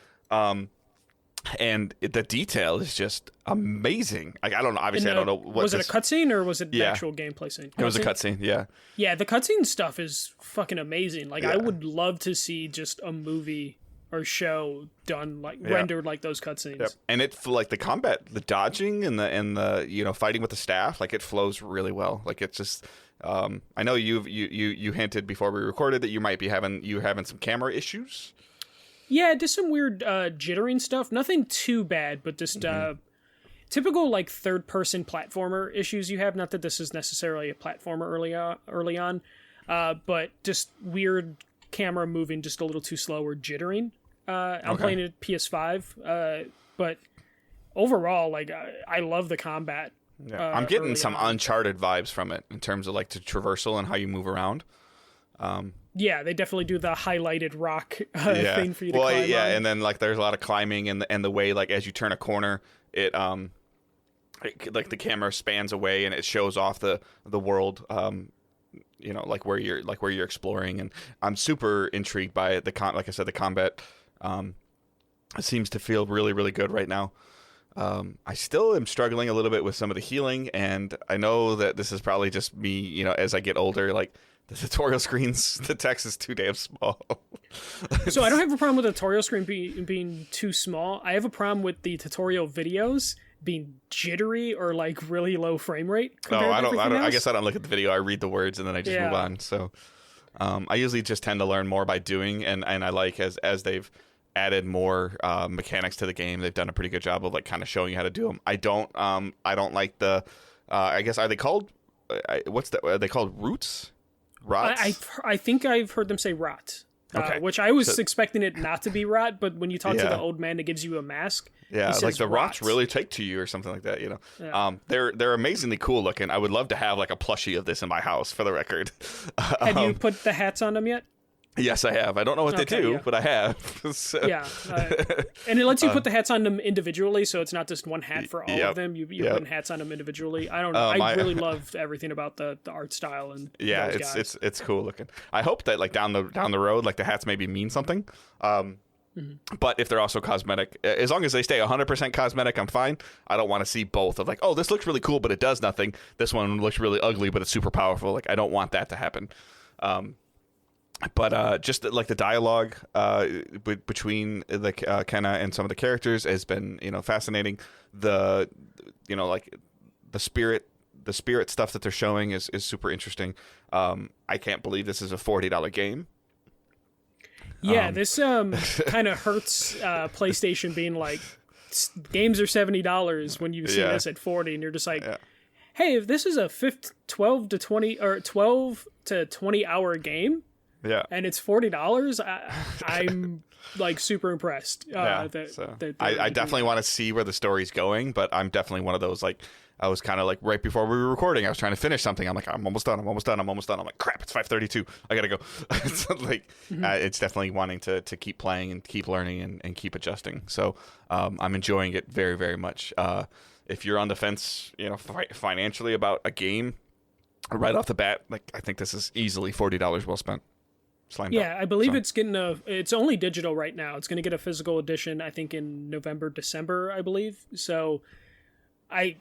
And the detail is just amazing. Like, I don't know. Obviously, I don't know. Was it a cutscene or was it an actual gameplay scene? It was a cutscene. Yeah. Yeah, the cutscene stuff is fucking amazing. Like, I would love to see just a movie or show done like rendered like those cutscenes. Yep. And it, like, the combat, the dodging and the fighting with the staff, like, it flows really well. Like, it's just. I know you hinted before we recorded that you might be having some camera issues. Yeah, just some weird jittering stuff. Nothing too bad, but just typical like third-person platformer issues you have. Not that this is necessarily a platformer early on, but just weird camera moving just a little too slow or jittering. I'm playing it PS5, but overall, like I love the combat. Yeah. I'm getting some Uncharted vibes from it in terms of like the traversal and how you move around. Yeah, they definitely do the highlighted rock thing for you to climb on. And then like there's a lot of climbing, and the way like as you turn a corner, it like the camera spans away and it shows off the world, like where you're exploring, and I'm super intrigued by it. Like I said, the combat seems to feel really, really good right now. I still am struggling a little bit with some of the healing, and I know that this is probably just me, as I get older, like the tutorial screens, the text is too damn small. So I don't have a problem with the tutorial screen being too small. I have a problem with the tutorial videos being jittery or like really low frame rate. I guess I don't look at the video. I read the words and then I just move on. So I usually just tend to learn more by doing, and I like as they've added more mechanics to the game, they've done a pretty good job of like kind of showing you how to do them. I don't like the I guess are they called are they called roots? Rots? I think I've heard them say rot. Okay. Which I was expecting it not to be rot, but when you talk to the old man that gives you a mask, like the rots really take to you or something like that, Yeah. They're amazingly cool looking. I would love to have like a plushie of this in my house, for the record. Have you put the hats on them yet? Yes, I have. I don't know what they do, but I have. So. Yeah. And it lets you put the hats on them individually, so it's not just one hat for all of them. You're putting hats on them individually. I don't know. I really loved everything about the art style and those guys. It's cool looking. I hope that like down the road, like the hats maybe mean something. But if they're also cosmetic, as long as they stay 100% cosmetic, I'm fine. I don't want to see both of like, oh, this looks really cool, but it does nothing. This one looks really ugly, but it's super powerful. Like, I don't want that to happen. But just like the dialogue between the Kenna and some of the characters has been fascinating. The like the spirit stuff that they're showing is super interesting. I can't believe this is a $40 game. Yeah, this kind of hurts PlayStation being like, games are $70 when you see this at $40, and you're just like, hey, if this is a 12 to 20 hour game. Yeah, and it's $40. I'm like super impressed. I definitely want to see where the story's going, but I'm definitely one of those, like, I was kind of like right before we were recording, I was trying to finish something. I'm like, I'm almost done. I'm like, crap, it's 5:32. I gotta go. So, like, it's definitely wanting to keep playing and keep learning and keep adjusting. So I'm enjoying it very, very much. If you're on the fence, financially about a game, right off the bat, like, I think this is easily $40 well spent. Yeah, I believe it's only digital right now. It's going to get a physical edition, I think, in November, December, I believe. So I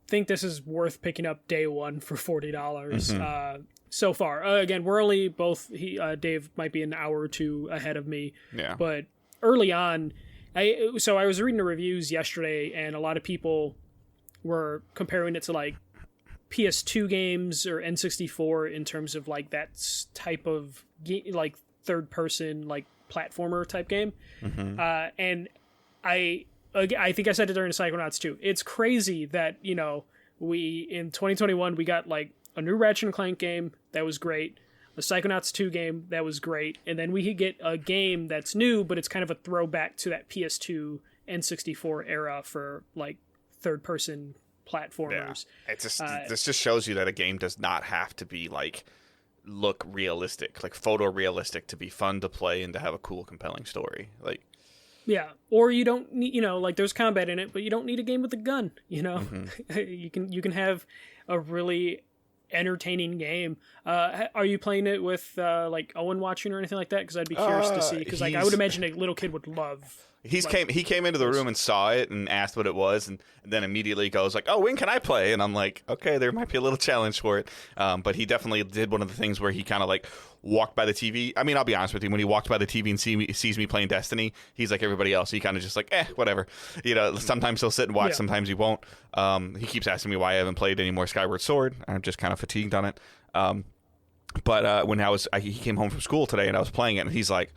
think this is worth picking up day one for $40 so far. Again, we're only both, Dave might be an hour or two ahead of me. Yeah. But early on, I was reading the reviews yesterday, and a lot of people were comparing it to like PS2 games or N64 in terms of like that type of like third person like platformer type game. And I think I said it during Psychonauts 2. It's crazy that, we in 2021 we got like a new Ratchet and Clank game that was great, a Psychonauts 2 game that was great, and then we could get a game that's new, but it's kind of a throwback to that PS2 N64 era for like third person platformers. Yeah. It's just this just shows you that a game does not have to be like look realistic, like photorealistic, to be fun to play and to have a cool, compelling story. Like, yeah, or you don't need, like there's combat in it, but you don't need a game with a gun. You can have a really entertaining game. Are you playing it with like Owen watching or anything like that? Because I'd be curious to see. Because like I would imagine a little kid would love. He came into the room and saw it and asked what it was, and then immediately goes like, "Oh, when can I play?" And I'm like, "Okay, there might be a little challenge for it." But he definitely did one of the things where he kind of like walked by the TV. I mean, I'll be honest with you, when he walked by the TV and sees me playing Destiny, he's like everybody else. He kind of just like, whatever. Sometimes he'll sit and watch, sometimes he won't. He keeps asking me why I haven't played any more Skyward Sword. I'm just kind of fatigued on it. But when he came home from school today and I was playing it, and he's like,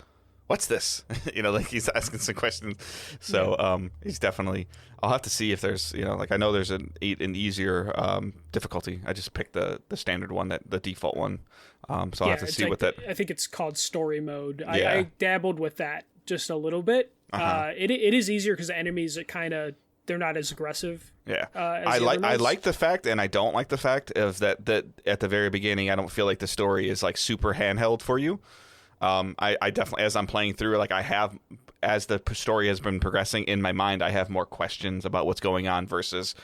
"What's this?" Like he's asking some questions. So he's definitely. I'll have to see if there's, like I know there's an easier difficulty. I just picked the standard one, the default one. So I'll have to see what that. I think it's called story mode. Yeah. I dabbled with that just a little bit. It is easier because the enemies are they're not as aggressive. Yeah, I like the fact, and I don't like the fact of that at the very beginning, I don't feel like the story is like super handheld for you. I definitely, as I'm playing through, like I have, as the story has been progressing in my mind, I have more questions about what's going on versus,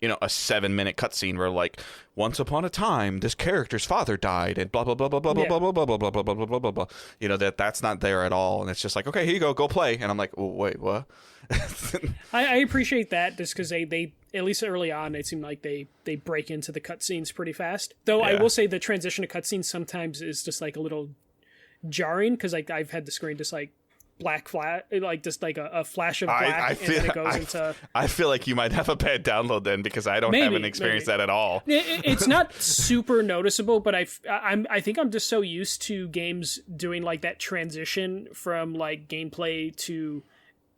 a 7-minute cutscene where like, once upon a time, this character's father died and blah blah blah blah blah blah blah blah blah blah blah blah blah blah blah. That's not there at all, and it's just like, okay, here you go play, and I'm like, oh, wait, what? I appreciate that just because they at least early on it seemed like they break into the cutscenes pretty fast. Though I will say the transition to cutscenes sometimes is just like a little jarring because like I've had the screen just like black flat, like just like a flash of black, and then it goes into. I feel like you might have a bad download then because I haven't experienced that at all. It's not super noticeable, but I think I'm just so used to games doing like that transition from like gameplay to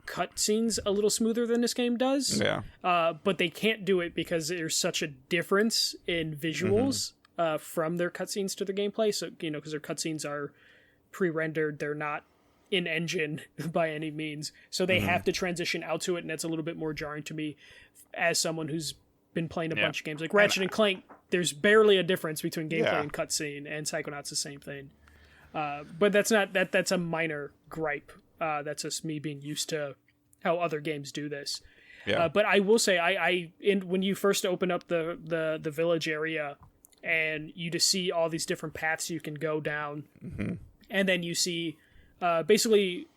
cutscenes a little smoother than this game does. Yeah. But they can't do it because there's such a difference in visuals from their cutscenes to their gameplay. So because their cutscenes are pre-rendered, they're not in engine by any means, so they have to transition out to it, and that's a little bit more jarring to me as someone who's been playing a bunch of games like Ratchet and Clank. There's barely a difference between gameplay and cutscene, and Psychonauts the same thing. But that's a minor gripe. That's just me being used to how other games do this. But I will say, when you first open up the village area and you just see all these different paths you can go down, and then you see basically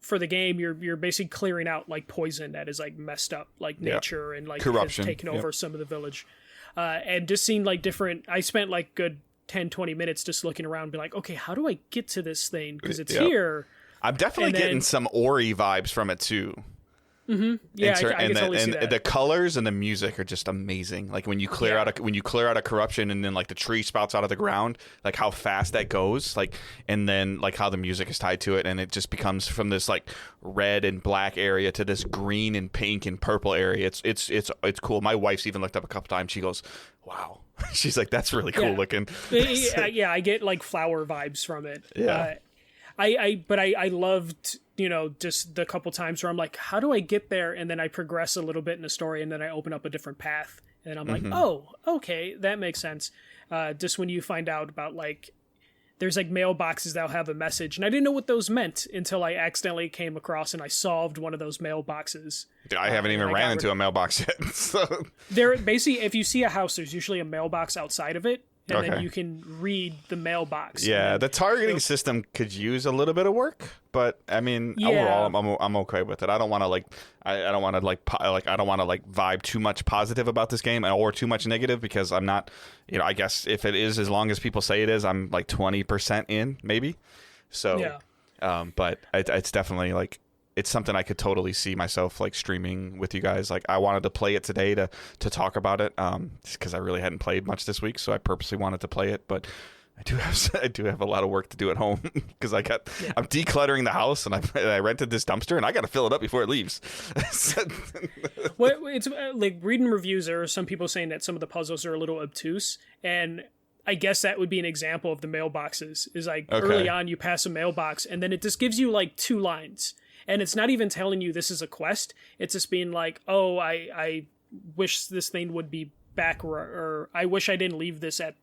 for the game you're basically clearing out like poison that is like messed up like nature and like corruption has taken over some of the village, and just seeing like different. I spent like good 10-20 minutes just looking around and be like, okay, how do I get to this thing because it's here. I'm definitely getting some Ori vibes from it too. Yeah, I can totally see that. The colors and the music are just amazing. Like when you clear out a corruption, and then like the tree spouts out of the ground, like how fast that goes, like, and then like how the music is tied to it, and it just becomes from this like red and black area to this green and pink and purple area. It's cool. My wife's even looked up a couple times. She goes, "Wow." She's like, "That's really cool looking." Yeah, I get like flower vibes from it. Yeah. I loved, just the couple times where I'm like, how do I get there? And then I progress a little bit in the story, and then I open up a different path, and I'm like, oh, okay, that makes sense. Just when you find out about like, there's like mailboxes that'll have a message, and I didn't know what those meant until I accidentally came across and I solved one of those mailboxes. Dude, I haven't even ran into a mailbox yet. So. There, basically, if you see a house, there's usually a mailbox outside of it, and then you can read the mailbox. Yeah, the targeting system could use a little bit of work, but I mean, overall, I'm okay with it. I don't want to I don't want to vibe too much positive about this game or too much negative, because I'm not. I guess if it is as long as people say it is, I'm like 20% in, maybe. So, but it's definitely like. It's something I could totally see myself like streaming with you guys. Like I wanted to play it today to talk about it, just because I really hadn't played much this week, so I purposely wanted to play it. But I do have a lot of work to do at home because I'm decluttering the house, and I rented this dumpster, and I got to fill it up before it leaves. Well, it's like reading reviews. There are some people saying that some of the puzzles are a little obtuse, and I guess that would be an example of the mailboxes. Is like early on you pass a mailbox, and then it just gives you like 2 lines. And it's not even telling you this is a quest. It's just being like, oh, I wish this thing would be back, or I wish I didn't leave this at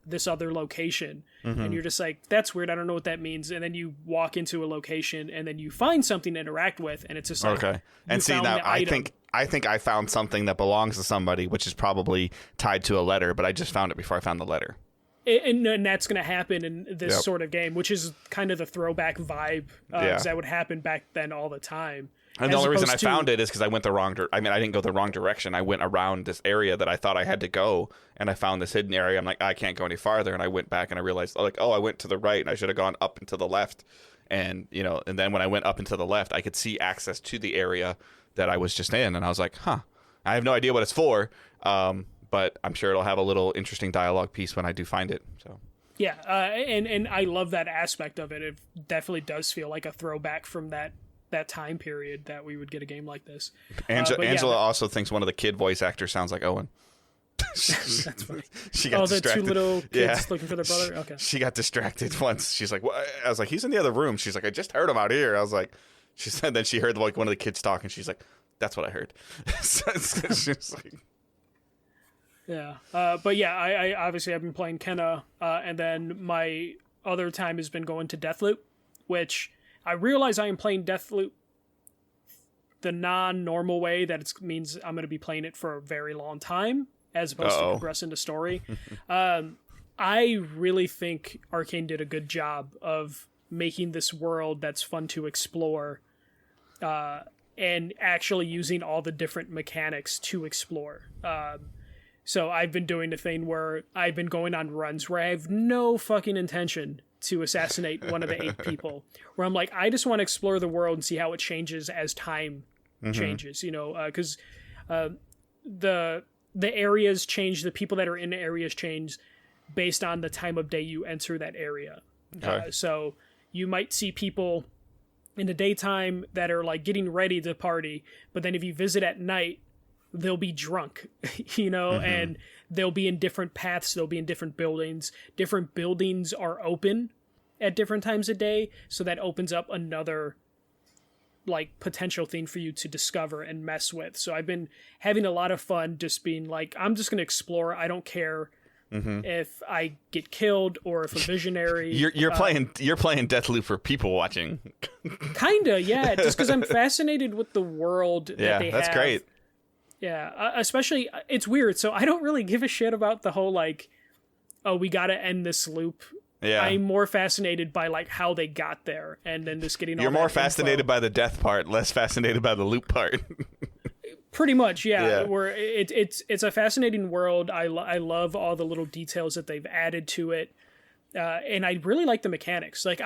this other location. And you're just like, that's weird. I don't know what that means. And then you walk into a location, and then you find something to interact with, and it's just like, okay. And see, now I think I found something that belongs to somebody, which is probably tied to a letter, but I just found it before I found the letter. And that's going to happen in this sort of game, which is kind of the throwback vibe, because that would happen back then all the time. And the only reason I found it is because I went the wrong I didn't go the wrong direction. I went around this area that I thought I had to go, and I found this hidden area. I'm like, I can't go any farther. And I went back, and I realized, like, oh, I went to the right, and I should have gone up and to the left. And, and then when I went up and to the left, I could see access to the area that I was just in. And I was like, I have no idea what it's for. But I'm sure it'll have a little interesting dialogue piece when I do find it. So yeah, and I love that aspect of it. It definitely does feel like a throwback from that time period that we would get a game like this. Angela also thinks one of the kid voice actors sounds like Owen. That's funny. She got distracted. The 2 little kids looking for their brother? Okay. She got distracted once. She's like, what? I was like, he's in the other room. She's like, I just heard him out here. I was like, she said, then she heard like one of the kids talking. She's like, that's what I heard. She was like... Yeah, but yeah, I obviously I've been playing Kenna, and then my other time has been going to Deathloop, which I realize I am playing Deathloop the non-normal way, that it means I'm going to be playing it for a very long time, as opposed to progressing the story. I really think Arcane did a good job of making this world that's fun to explore, and actually using all the different mechanics to explore. So I've been doing the thing where I've been going on runs where I have no fucking intention to assassinate one of the 8 people. Where I'm like, I just want to explore the world and see how it changes as time changes. Because the areas change, the people that are in the areas change based on the time of day you enter that area. Okay. So you might see people in the daytime that are like getting ready to party, but then if you visit at night, they'll be drunk, and they'll be in different paths. They'll be in different buildings. Different buildings are open at different times of day. So that opens up another like potential thing for you to discover and mess with. So I've been having a lot of fun just being like, I'm just going to explore. I don't care if I get killed or if a visionary. You're playing Deathloop for people watching. Kinda, yeah. Just because I'm fascinated with the world that they have. That's great. Yeah, especially, it's weird. So I don't really give a shit about the whole, like, oh, we got to end this loop. Yeah. I'm more fascinated by, like, how they got there and then just getting all You're more info. fascinated by the death part, less fascinated by the loop part. Pretty much, yeah. Where it's a fascinating world. I love all the little details that they've added to it. And I really like the mechanics. Like,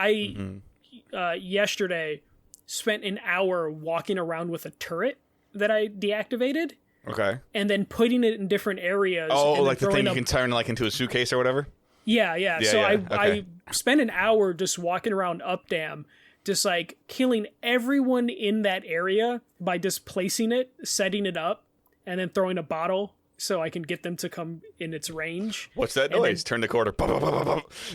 yesterday spent an hour walking around with a turret that I deactivated. Okay. And then putting it in different areas. Oh, like the thing you can turn like into a suitcase or whatever? Yeah. So I spent an hour just walking around Updam, just like killing everyone in that area by just placing it, setting it up, and then throwing a bottle so I can get them to come in its range. What's that noise? Turn the quarter.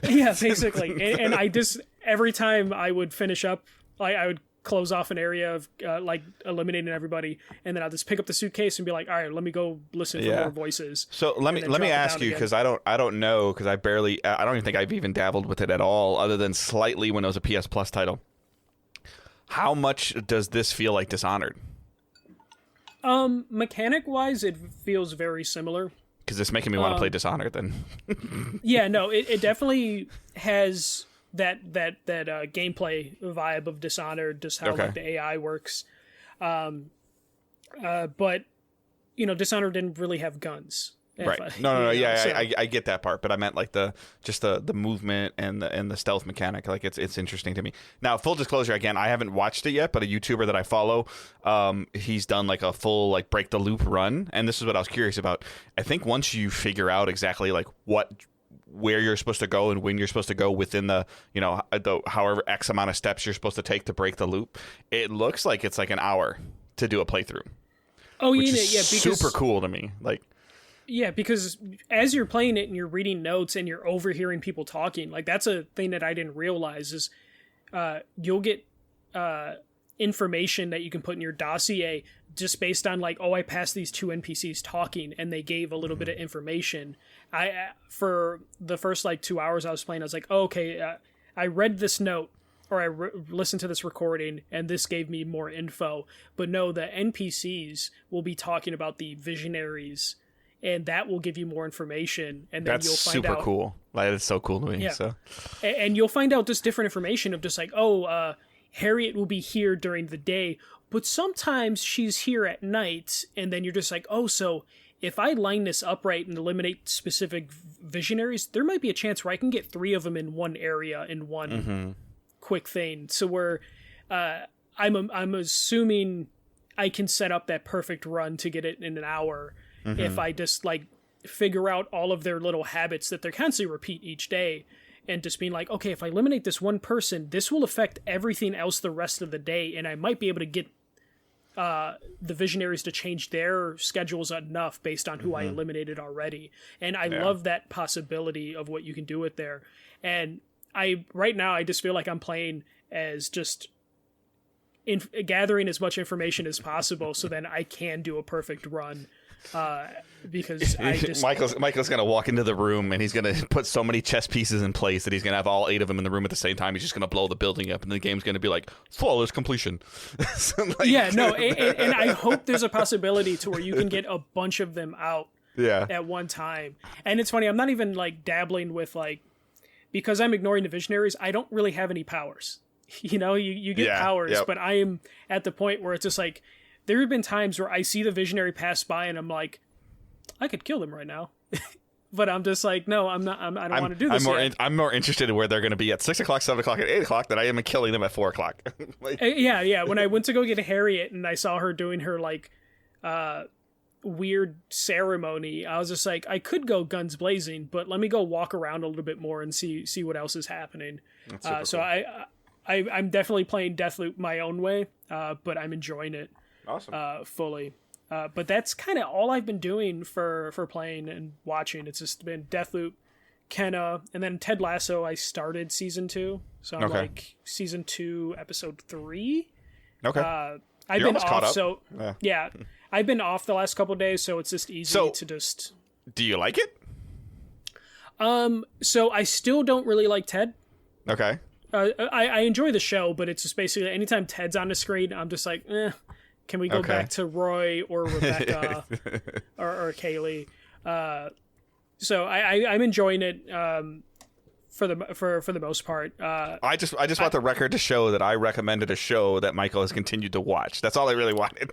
Yeah, basically. And I just every time I would finish up, I would close off an area of like eliminating everybody, and then I'll just pick up the suitcase and be like, all right, let me go listen for more voices. So let me ask you, because I don't know, because I don't even think I've even dabbled with it at all, other than slightly when it was a PS Plus title. How much does this feel like Dishonored? Mechanic wise, it feels very similar. Because it's making me want to play Dishonored then. Yeah, no, it definitely has that gameplay vibe of Dishonored, just how like the AI works. But Dishonored didn't really have guns. Right. I get that part, but I meant like the movement and the stealth mechanic. Like it's interesting to me. Now, full disclosure, again, I haven't watched it yet, but a YouTuber that I follow, he's done like a full like break the loop run, and this is what I was curious about. I think once you figure out exactly like where you're supposed to go and when you're supposed to go within the however X amount of steps you're supposed to take to break the loop, it looks like it's like an hour to do a playthrough. Oh, which is super cool to me. Like, yeah, because as you're playing it and you're reading notes and you're overhearing people talking, like that's a thing that I didn't realize is you'll get information that you can put in your dossier just based on like, oh, I passed these two NPCs talking and they gave a little bit of information. For the first like 2 hours I was playing, I was like, oh, okay, I read this note or I listened to this recording and this gave me more info. But no, the NPCs will be talking about the visionaries, and that will give you more information. And then you'll find out. That's super cool. Like, it's so cool to me. Yeah. So. And you'll find out just different information of just like, oh, Harriet will be here during the day, but sometimes she's here at night. And then you're just like, oh, so if I line this up right and eliminate specific visionaries, there might be a chance where I can get 3 of them in one area in one quick thing. So where I'm assuming I can set up that perfect run to get it in an hour. If I just like figure out all of their little habits that they're constantly repeat each day, and just being like, okay, if I eliminate this one person, this will affect everything else the rest of the day, and I might be able to get the visionaries to change their schedules enough based on who I eliminated already. And I love that possibility of what you can do with there. And right now I just feel like I'm playing as just gathering as much information as possible, so then I can do a perfect run. Because I just Michael's gonna walk into the room and he's gonna put so many chess pieces in place that he's gonna have all 8 of them in the room at the same time. He's just gonna blow the building up, and the game's gonna be like flawless completion. And I hope there's a possibility to where you can get a bunch of them out at one time. And it's funny, I'm not even like dabbling with like, because I'm ignoring the visionaries, I don't really have any powers. You get powers, but I am at the point where it's just like, there have been times where I see the visionary pass by and I'm like, I could kill them right now. But I'm just like, no, I'm not. I don't want to do this I'm more interested in where they're going to be at 6 o'clock, 7 o'clock, and 8 o'clock than I am in killing them at 4 o'clock. Yeah. When I went to go get Harriet and I saw her doing her like weird ceremony, I was just like, I could go guns blazing, but let me go walk around a little bit more and see what else is happening. So cool. I'm definitely playing Deathloop my own way, but I'm enjoying it. Awesome. Fully. But that's kind of all I've been doing for playing and watching. It's just been Deathloop, Kenna, and then Ted Lasso. I started season 2, so I'm like season 2, episode 3. Okay. I've been off, so yeah, I've been off the last couple of days, so it's just easy to just. Do you like it? So I still don't really like Ted. Okay. I enjoy the show, but it's just basically anytime Ted's on the screen, I'm just like, can we go back to Roy or Rebecca or Kaylee? So I'm enjoying it for the most part. I just want the record to show that I recommended a show that Michael has continued to watch. That's all I really wanted.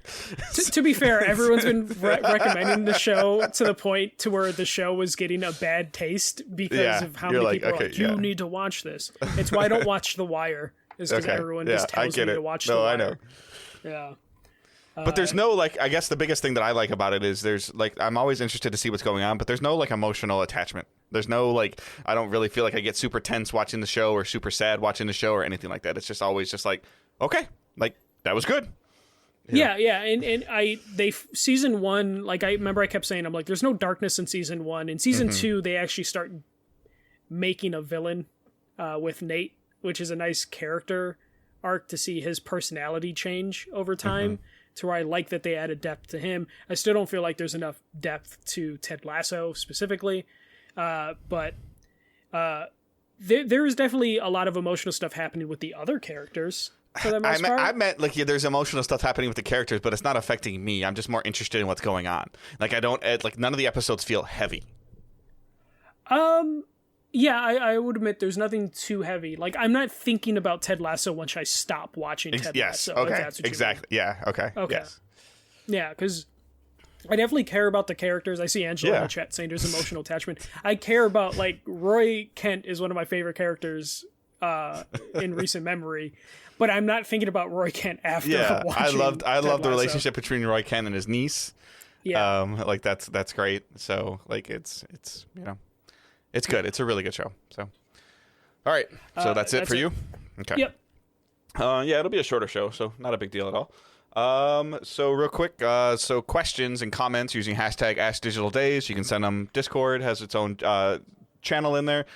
To be fair, everyone's been recommending the show to the point to where the show was getting a bad taste because of how many people are like, you need to watch this. It's why I don't watch The Wire, is because everyone just tells me to watch The Wire. I know. Yeah. But there's no, like, I guess the biggest thing that I like about it is there's, like, I'm always interested to see what's going on, but there's no, like, emotional attachment. There's no, like, I don't really feel like I get super tense watching the show or super sad watching the show or anything like that. It's just always just like, okay, like, that was good. Yeah. And season 1, like, I remember I kept saying, I'm like, there's no darkness in season 1. In season 2, they actually start making a villain with Nate. which is a nice character arc to see his personality change over time, to where I like that they added depth to him. I still don't feel like there's enough depth to Ted Lasso specifically, but there is definitely a lot of emotional stuff happening with the other characters. For the most part. I meant like there's emotional stuff happening with the characters, but it's not affecting me. I'm just more interested in what's going on. Like I don't like none of the episodes feel heavy. Yeah, I would admit there's nothing too heavy. Like I'm not thinking about Ted Lasso once I stop watching Ted Lasso. Okay. If that's what Exactly. Yeah. Okay. Yes. Yeah, because I definitely care about the characters. I see Angela in the chat saying there's emotional attachment. I care about, like, Roy Kent is one of my favorite characters in recent memory, but I'm not thinking about Roy Kent after watching I loved the relationship between Roy Kent and his niece. Yeah. Like that's great. So like it's you know, it's good. It's a really good show. So all right. So that's it for you? Okay. Yep. Yeah, it'll be a shorter show, so not a big deal at all. So real quick, so questions and comments using hashtag AskDigitalDays. You can send them. Discord has its own channel in there.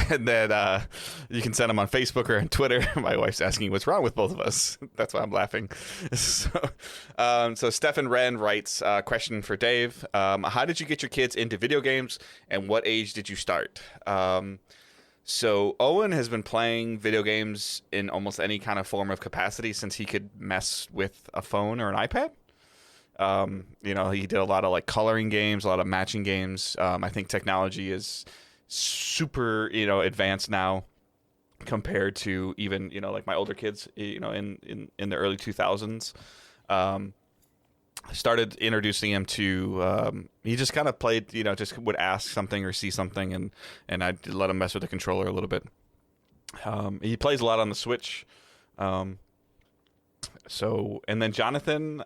And then you can send them on Facebook or on Twitter. My wife's asking what's wrong with both of us. That's why I'm laughing. So Stefan Wren writes, question for Dave. How did you get your kids into video games, and what age did you start? So Owen has been playing video games in almost any kind of form of capacity since he could mess with a phone or an iPad. You know, he did a lot of like coloring games, a lot of matching games. I think technology is super, you know, advanced now compared to even, you know, like my older kids, you know, in the early 2000s. Started introducing him to he just kind of played, you know, just would ask something or see something, and I'd let him mess with the controller a little bit. He plays a lot on the Switch. So, and then Jonathan,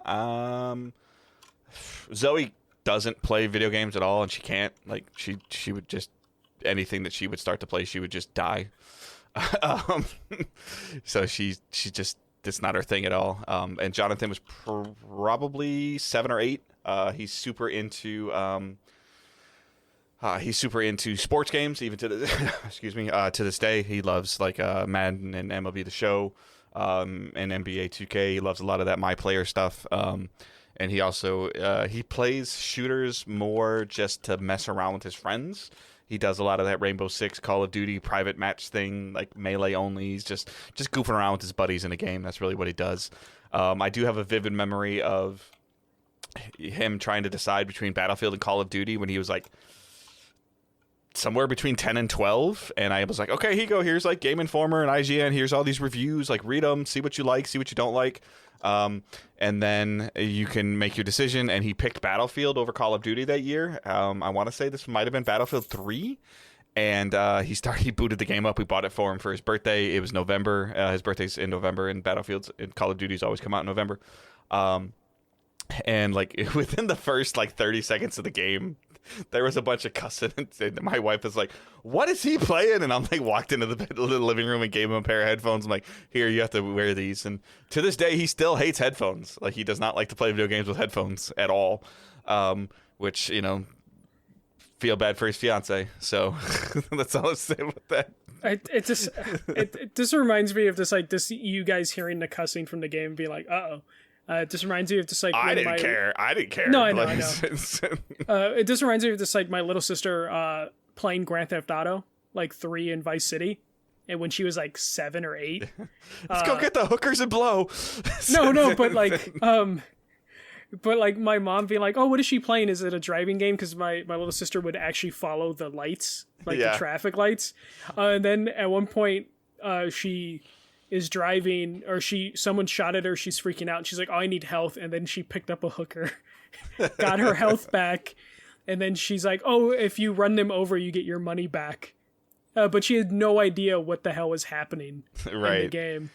Zoe doesn't play video games at all, and she can't. Like she would just, anything that she would start to play, she would just die. So she just, it's not her thing at all. And Jonathan was probably 7 or 8. He's super into sports games, even to the excuse me, to this day. He loves like Madden and MLB The Show, and NBA 2K. He loves a lot of that My Player stuff. And he also he plays shooters more just to mess around with his friends. He does a lot of that Rainbow Six, Call of Duty private match thing, like melee only. He's just goofing around with his buddies in a game. That's really what he does. I do have a vivid memory of him trying to decide between Battlefield and Call of Duty when he was like somewhere between 10 and 12. And I was like, okay, here you go. Here's like Game Informer and IGN. Here's all these reviews. Like read them, see what you like, see what you don't like. And then you can make your decision. And he picked Battlefield over Call of Duty that year. I want to say this might have been Battlefield 3. And he booted the game up. We bought it for him for his birthday. It was November. His birthday's in November, and Battlefield's and Call of Duty's always come out in November. And like within the first like 30 seconds of the game, there was a bunch of cussing, and my wife was like, "What is he playing?" And I'm like, walked into the living room and gave him a pair of headphones. I'm like, "Here, you have to wear these." And to this day, he still hates headphones. Like he does not like to play video games with headphones at all. Which, you know, feel bad for his fiance. So that's all I'll say about that. It just reminds me of this you guys hearing the cussing from the game and being like, "Uh-oh." It just reminds me of just like I didn't care. No, I know. It just reminds me of just like my little sister playing Grand Theft Auto like 3 in Vice City, and when she was like 7 or 8. Let's go get the hookers and blow. No, but like my mom being like, "Oh, what is she playing? Is it a driving game?" Because my little sister would actually follow the lights, like the traffic lights, and then at one point she is driving, or someone shot at her, she's freaking out, and she's like, "Oh, I need health," and then she picked up a hooker, got her health back, and then she's like, "Oh, if you run them over, you get your money back," but she had no idea what the hell was happening in the game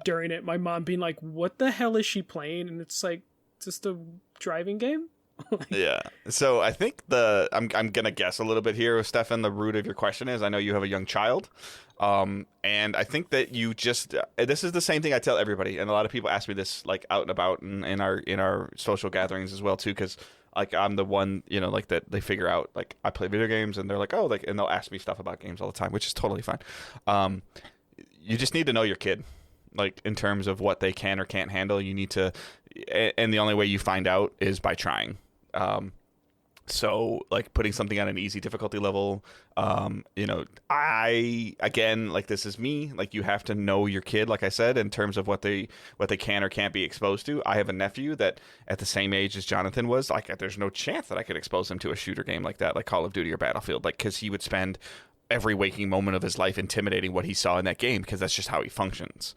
during it. My mom being like, "What the hell is she playing?" And it's like, just a driving game. Yeah. So I think I'm gonna guess a little bit here, Stefan. The root of your question is I know you have a young child, and I think that you just this is the same thing I tell everybody, and a lot of people ask me this like out and about in our social gatherings as well too, because like I'm the one like that they figure out like I play video games and they're like, oh, like, and they'll ask me stuff about games all the time, which is totally fine. You just need to know your kid, like in terms of what they can or can't handle. You need to, and the only way you find out is by trying. So like putting something on an easy difficulty level, again, like this is me, like you have to know your kid, like I said, in terms of what they can or can't be exposed to. I have a nephew that at the same age as Jonathan was, like there's no chance that I could expose him to a shooter game like that, like Call of Duty or Battlefield, like because he would spend every waking moment of his life intimidating what he saw in that game, because that's just how he functions.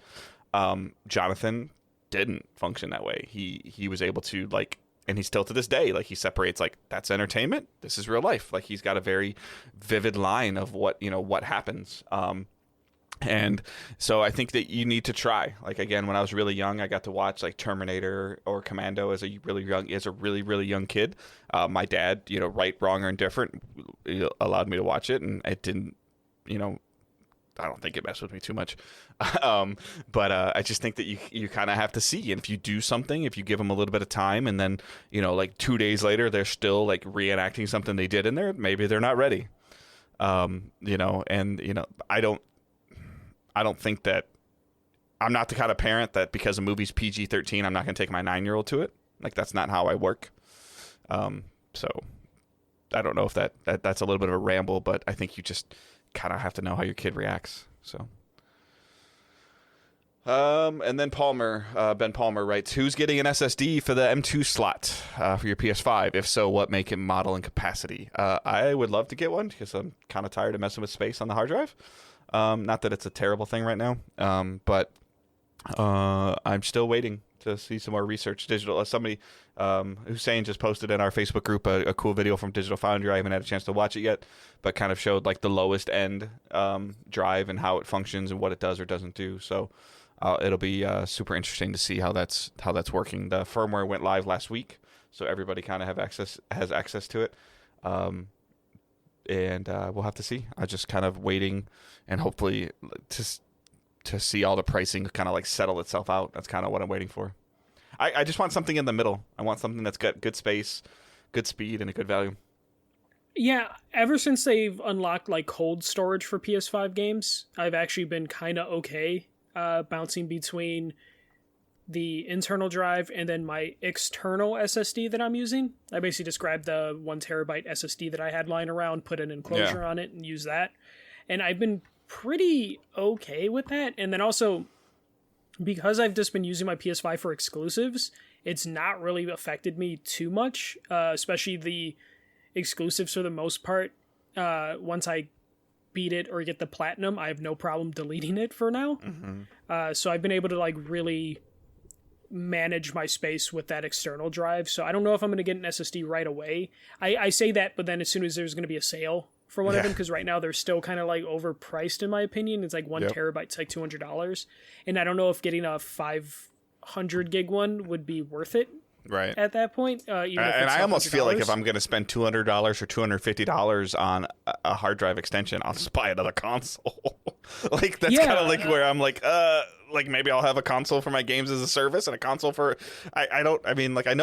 Jonathan didn't function that way. He was able to like, and he's still to this day, like he separates like that's entertainment, this is real life. Like he's got a very vivid line of what happens. And so I think that you need to try. Like again, when I was really young, I got to watch like Terminator or Commando as a really young kid. My dad, right, wrong, or indifferent, allowed me to watch it, and it didn't, I don't think it messed with me too much. But I just think that you kind of have to see. And if you do something, if you give them a little bit of time, and then, like 2 days later, they're still like reenacting something they did in there, maybe they're not ready. I don't think that I'm not the kind of parent that because a movie's PG-13, I'm not going to take my 9-year-old to it. Like that's not how I work. So I don't know if that's a little bit of a ramble, but I think you just kind of have to know how your kid reacts. So, and then Ben Palmer writes, who's getting an SSD for the M2 slot for your PS5? If so, what make it, model, and capacity? I would love to get one because I'm kind of tired of messing with space on the hard drive. Not that it's a terrible thing right now, but I'm still waiting to see some more research. Somebody, Hussein just posted in our Facebook group a cool video from Digital Foundry. I haven't had a chance to watch it yet, but kind of showed like the lowest end drive and how it functions and what it does or doesn't do. So it'll be super interesting to see how that's working. The firmware went live last week, so everybody kind of has access to it. And we'll have to see. I'm just kind of waiting and hopefully to see all the pricing kind of like settle itself out. That's kind of what I'm waiting for. I just want something in the middle. I want something that's got good space, good speed, and a good value. Yeah, ever since they've unlocked like cold storage for PS5 games, I've actually been kind of okay bouncing between the internal drive and then my external SSD that I'm using. I basically just grabbed the 1 terabyte SSD that I had lying around, put an enclosure on it, and use that. And I've been pretty okay with that. And then also, because I've just been using my PS5 for exclusives, it's not really affected me too much, especially the exclusives for the most part. Once I beat it or get the platinum, I have no problem deleting it for now. Mm-hmm. So I've been able to like really manage my space with that external drive. So I don't know if I'm going to get an SSD right away. I say that, but then as soon as there's going to be a sale for one of them, because right now they're still kind of like overpriced in my opinion. It's like 1 terabyte's like $200, and I don't know if getting a 500 gig one would be worth it. Right at that point, and I almost feel like if I'm going to spend $200 or $250 on a hard drive extension, I'll just buy another console. Like that's kind of like where I'm like maybe I'll have a console for my games as a service and a console for I know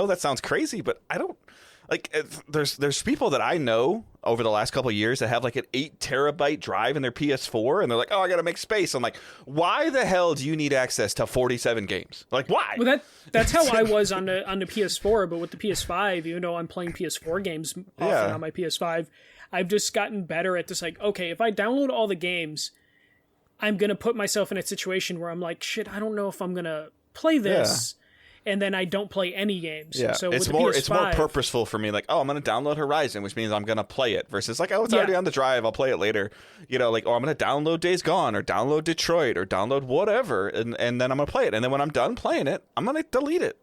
that sounds crazy, but I don't like there's people that I know over the last couple of years that have like an 8 terabyte drive in their PS4, and they're like, oh, I gotta make space. I'm like, why the hell do you need access to 47 games? Like, why? Well, that's how I was on the PS4, but with the PS5, even though I'm playing PS4 games often on my PS5, I've just gotten better at this. Like, okay, if I download all the games, I'm gonna put myself in a situation where I'm like, shit, I don't know if I'm gonna play this. And then I don't play any games. Yeah, so it's more purposeful for me. Like, oh, I'm going to download Horizon, which means I'm going to play it. Versus like, oh, it's already on the drive, I'll play it later. Like, oh, I'm going to download Days Gone or download Detroit or download whatever, and then I'm going to play it. And then when I'm done playing it, I'm going to delete it.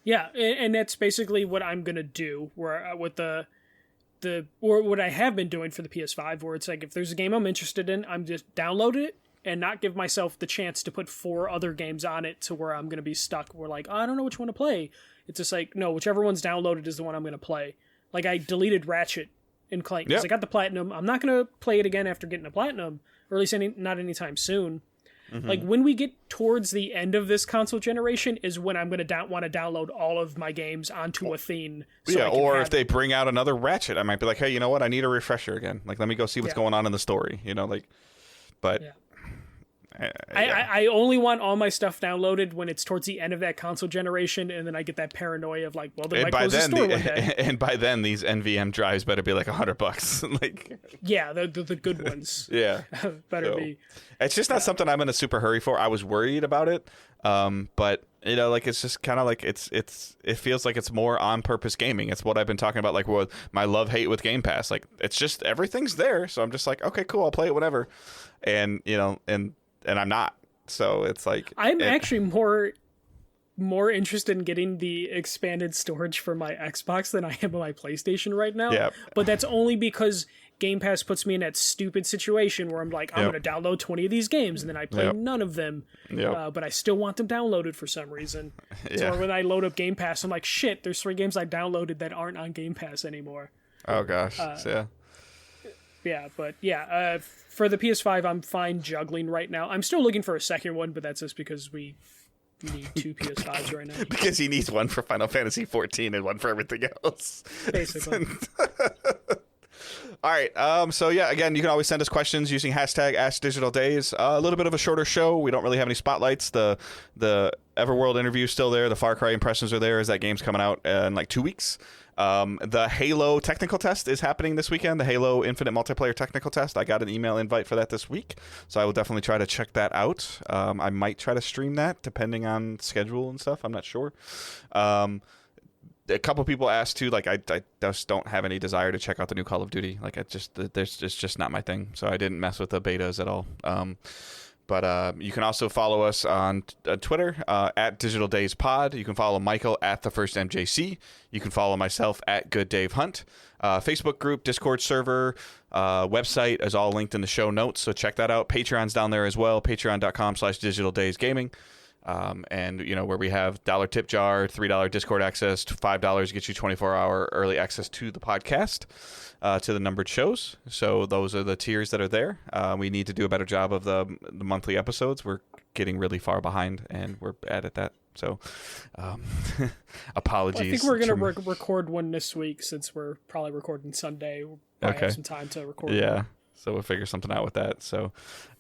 Yeah, and that's basically what I'm going to do. Where with or what I have been doing for the PS5, where it's like if there's a game I'm interested in, I'm just download it. And not give myself the chance to put 4 other games on it to where I'm going to be stuck. We're like, oh, I don't know which one to play. It's just like, no, whichever one's downloaded is the one I'm going to play. Like, I deleted Ratchet and Clank because I got the platinum. I'm not going to play it again after getting a platinum, or at least not anytime soon. Mm-hmm. Like, when we get towards the end of this console generation is when I'm going to want to download all of my games onto a theme. So or if they bring out another Ratchet, I might be like, hey, you know what? I need a refresher again. Like, let me go see what's going on in the story, you know, like, but... Yeah. I only want all my stuff downloaded when it's towards the end of that console generation, and then I get that paranoia of like, well, they might close the store one day. And by then, these NVM drives better be like $100. Like, yeah, the good ones. Yeah, better be. It's just not something I'm in a super hurry for. I was worried about it, but you know, like it's just kind of like it feels like it's more on purpose gaming. It's what I've been talking about, like with my love hate with Game Pass. Like it's just everything's there, so I'm just like, okay, cool, I'll play it whenever, and you know, and I'm not. So it's like I'm actually more interested in getting the expanded storage for my Xbox than I am on my PlayStation right now. Yeah. But that's only because Game Pass puts me in that stupid situation where I'm like, I'm going to download 20 of these games, and then I play none of them. But I still want them downloaded for some reason. So when I load up Game Pass, I'm like, shit, there's 3 games I downloaded that aren't on Game Pass anymore. Oh gosh. Yeah, but for the PS5, I'm fine juggling right now. I'm still looking for a second one, but that's just because we need 2 PS5s right now. Because he needs one for Final Fantasy 14 and one for everything else. Basically. All right. So yeah, again, you can always send us questions using hashtag AskDigitalDays. A little bit of a shorter show. We don't really have any spotlights. The Everworld interview is still there. The Far Cry impressions are there, as that game's coming out in like 2 weeks. The Halo technical test is happening this weekend. The Halo Infinite multiplayer technical test. I got an email invite for that this week, so I will definitely try to check that out. I might try to stream that depending on schedule and stuff. I'm not sure. A couple people asked too, like I just don't have any desire to check out the new Call of Duty. Like it's just not my thing. So I didn't mess with the betas at all. But you can also follow us on Twitter at Digital Days Pod. You can follow Michael at The First MJC. You can follow myself at Good Dave Hunt. Facebook group, Discord server, website is all linked in the show notes. So check that out. Patreon's down there as well. Patreon.com/DigitalDaysGaming. And you know, where we have $1 tip jar, $3 Discord access, $5 gets you 24-hour early access to the podcast, to the numbered shows. So those are the tiers that are there. We need to do a better job of the monthly episodes. We're getting really far behind, and we're bad at that. So apologies. Well, I think we're going to record one this week, since we're probably recording Sunday. We'll probably have some time to record one. So we'll figure something out with that. So,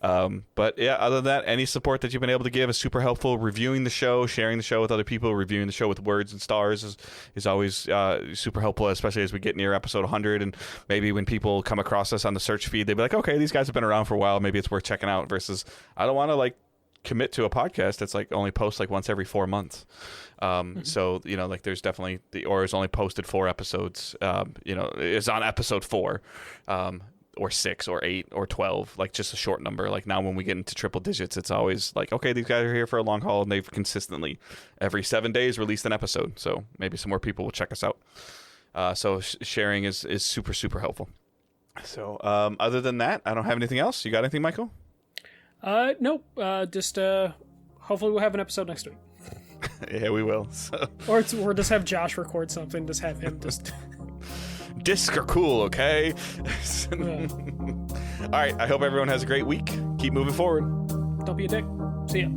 but yeah, other than that, any support that you've been able to give is super helpful. Reviewing the show, sharing the show with other people, reviewing the show with words and stars is always super helpful, especially as we get near episode 100. And maybe when people come across us on the search feed, they'd be like, okay, these guys have been around for a while. Maybe it's worth checking out, versus I don't want to like commit to a podcast that's like only posts like once every 4 months. So, you know, like there's definitely or is only posted 4 episodes, you know, is on episode 4, or 6 or 8 or 12, like just a short number. Like now when we get into triple digits, it's always like, okay, these guys are here for a long haul, and they've consistently every 7 days released an episode. So maybe some more people will check us out. So sharing is super, super helpful. So other than that, I don't have anything else. You got anything, Michael? Nope. Just hopefully we'll have an episode next week. Yeah, we will. So. Or just have Josh record something. Just have him just... Discs are cool, okay? All right, I hope everyone has a great week. Keep moving forward. Don't be a dick. See ya.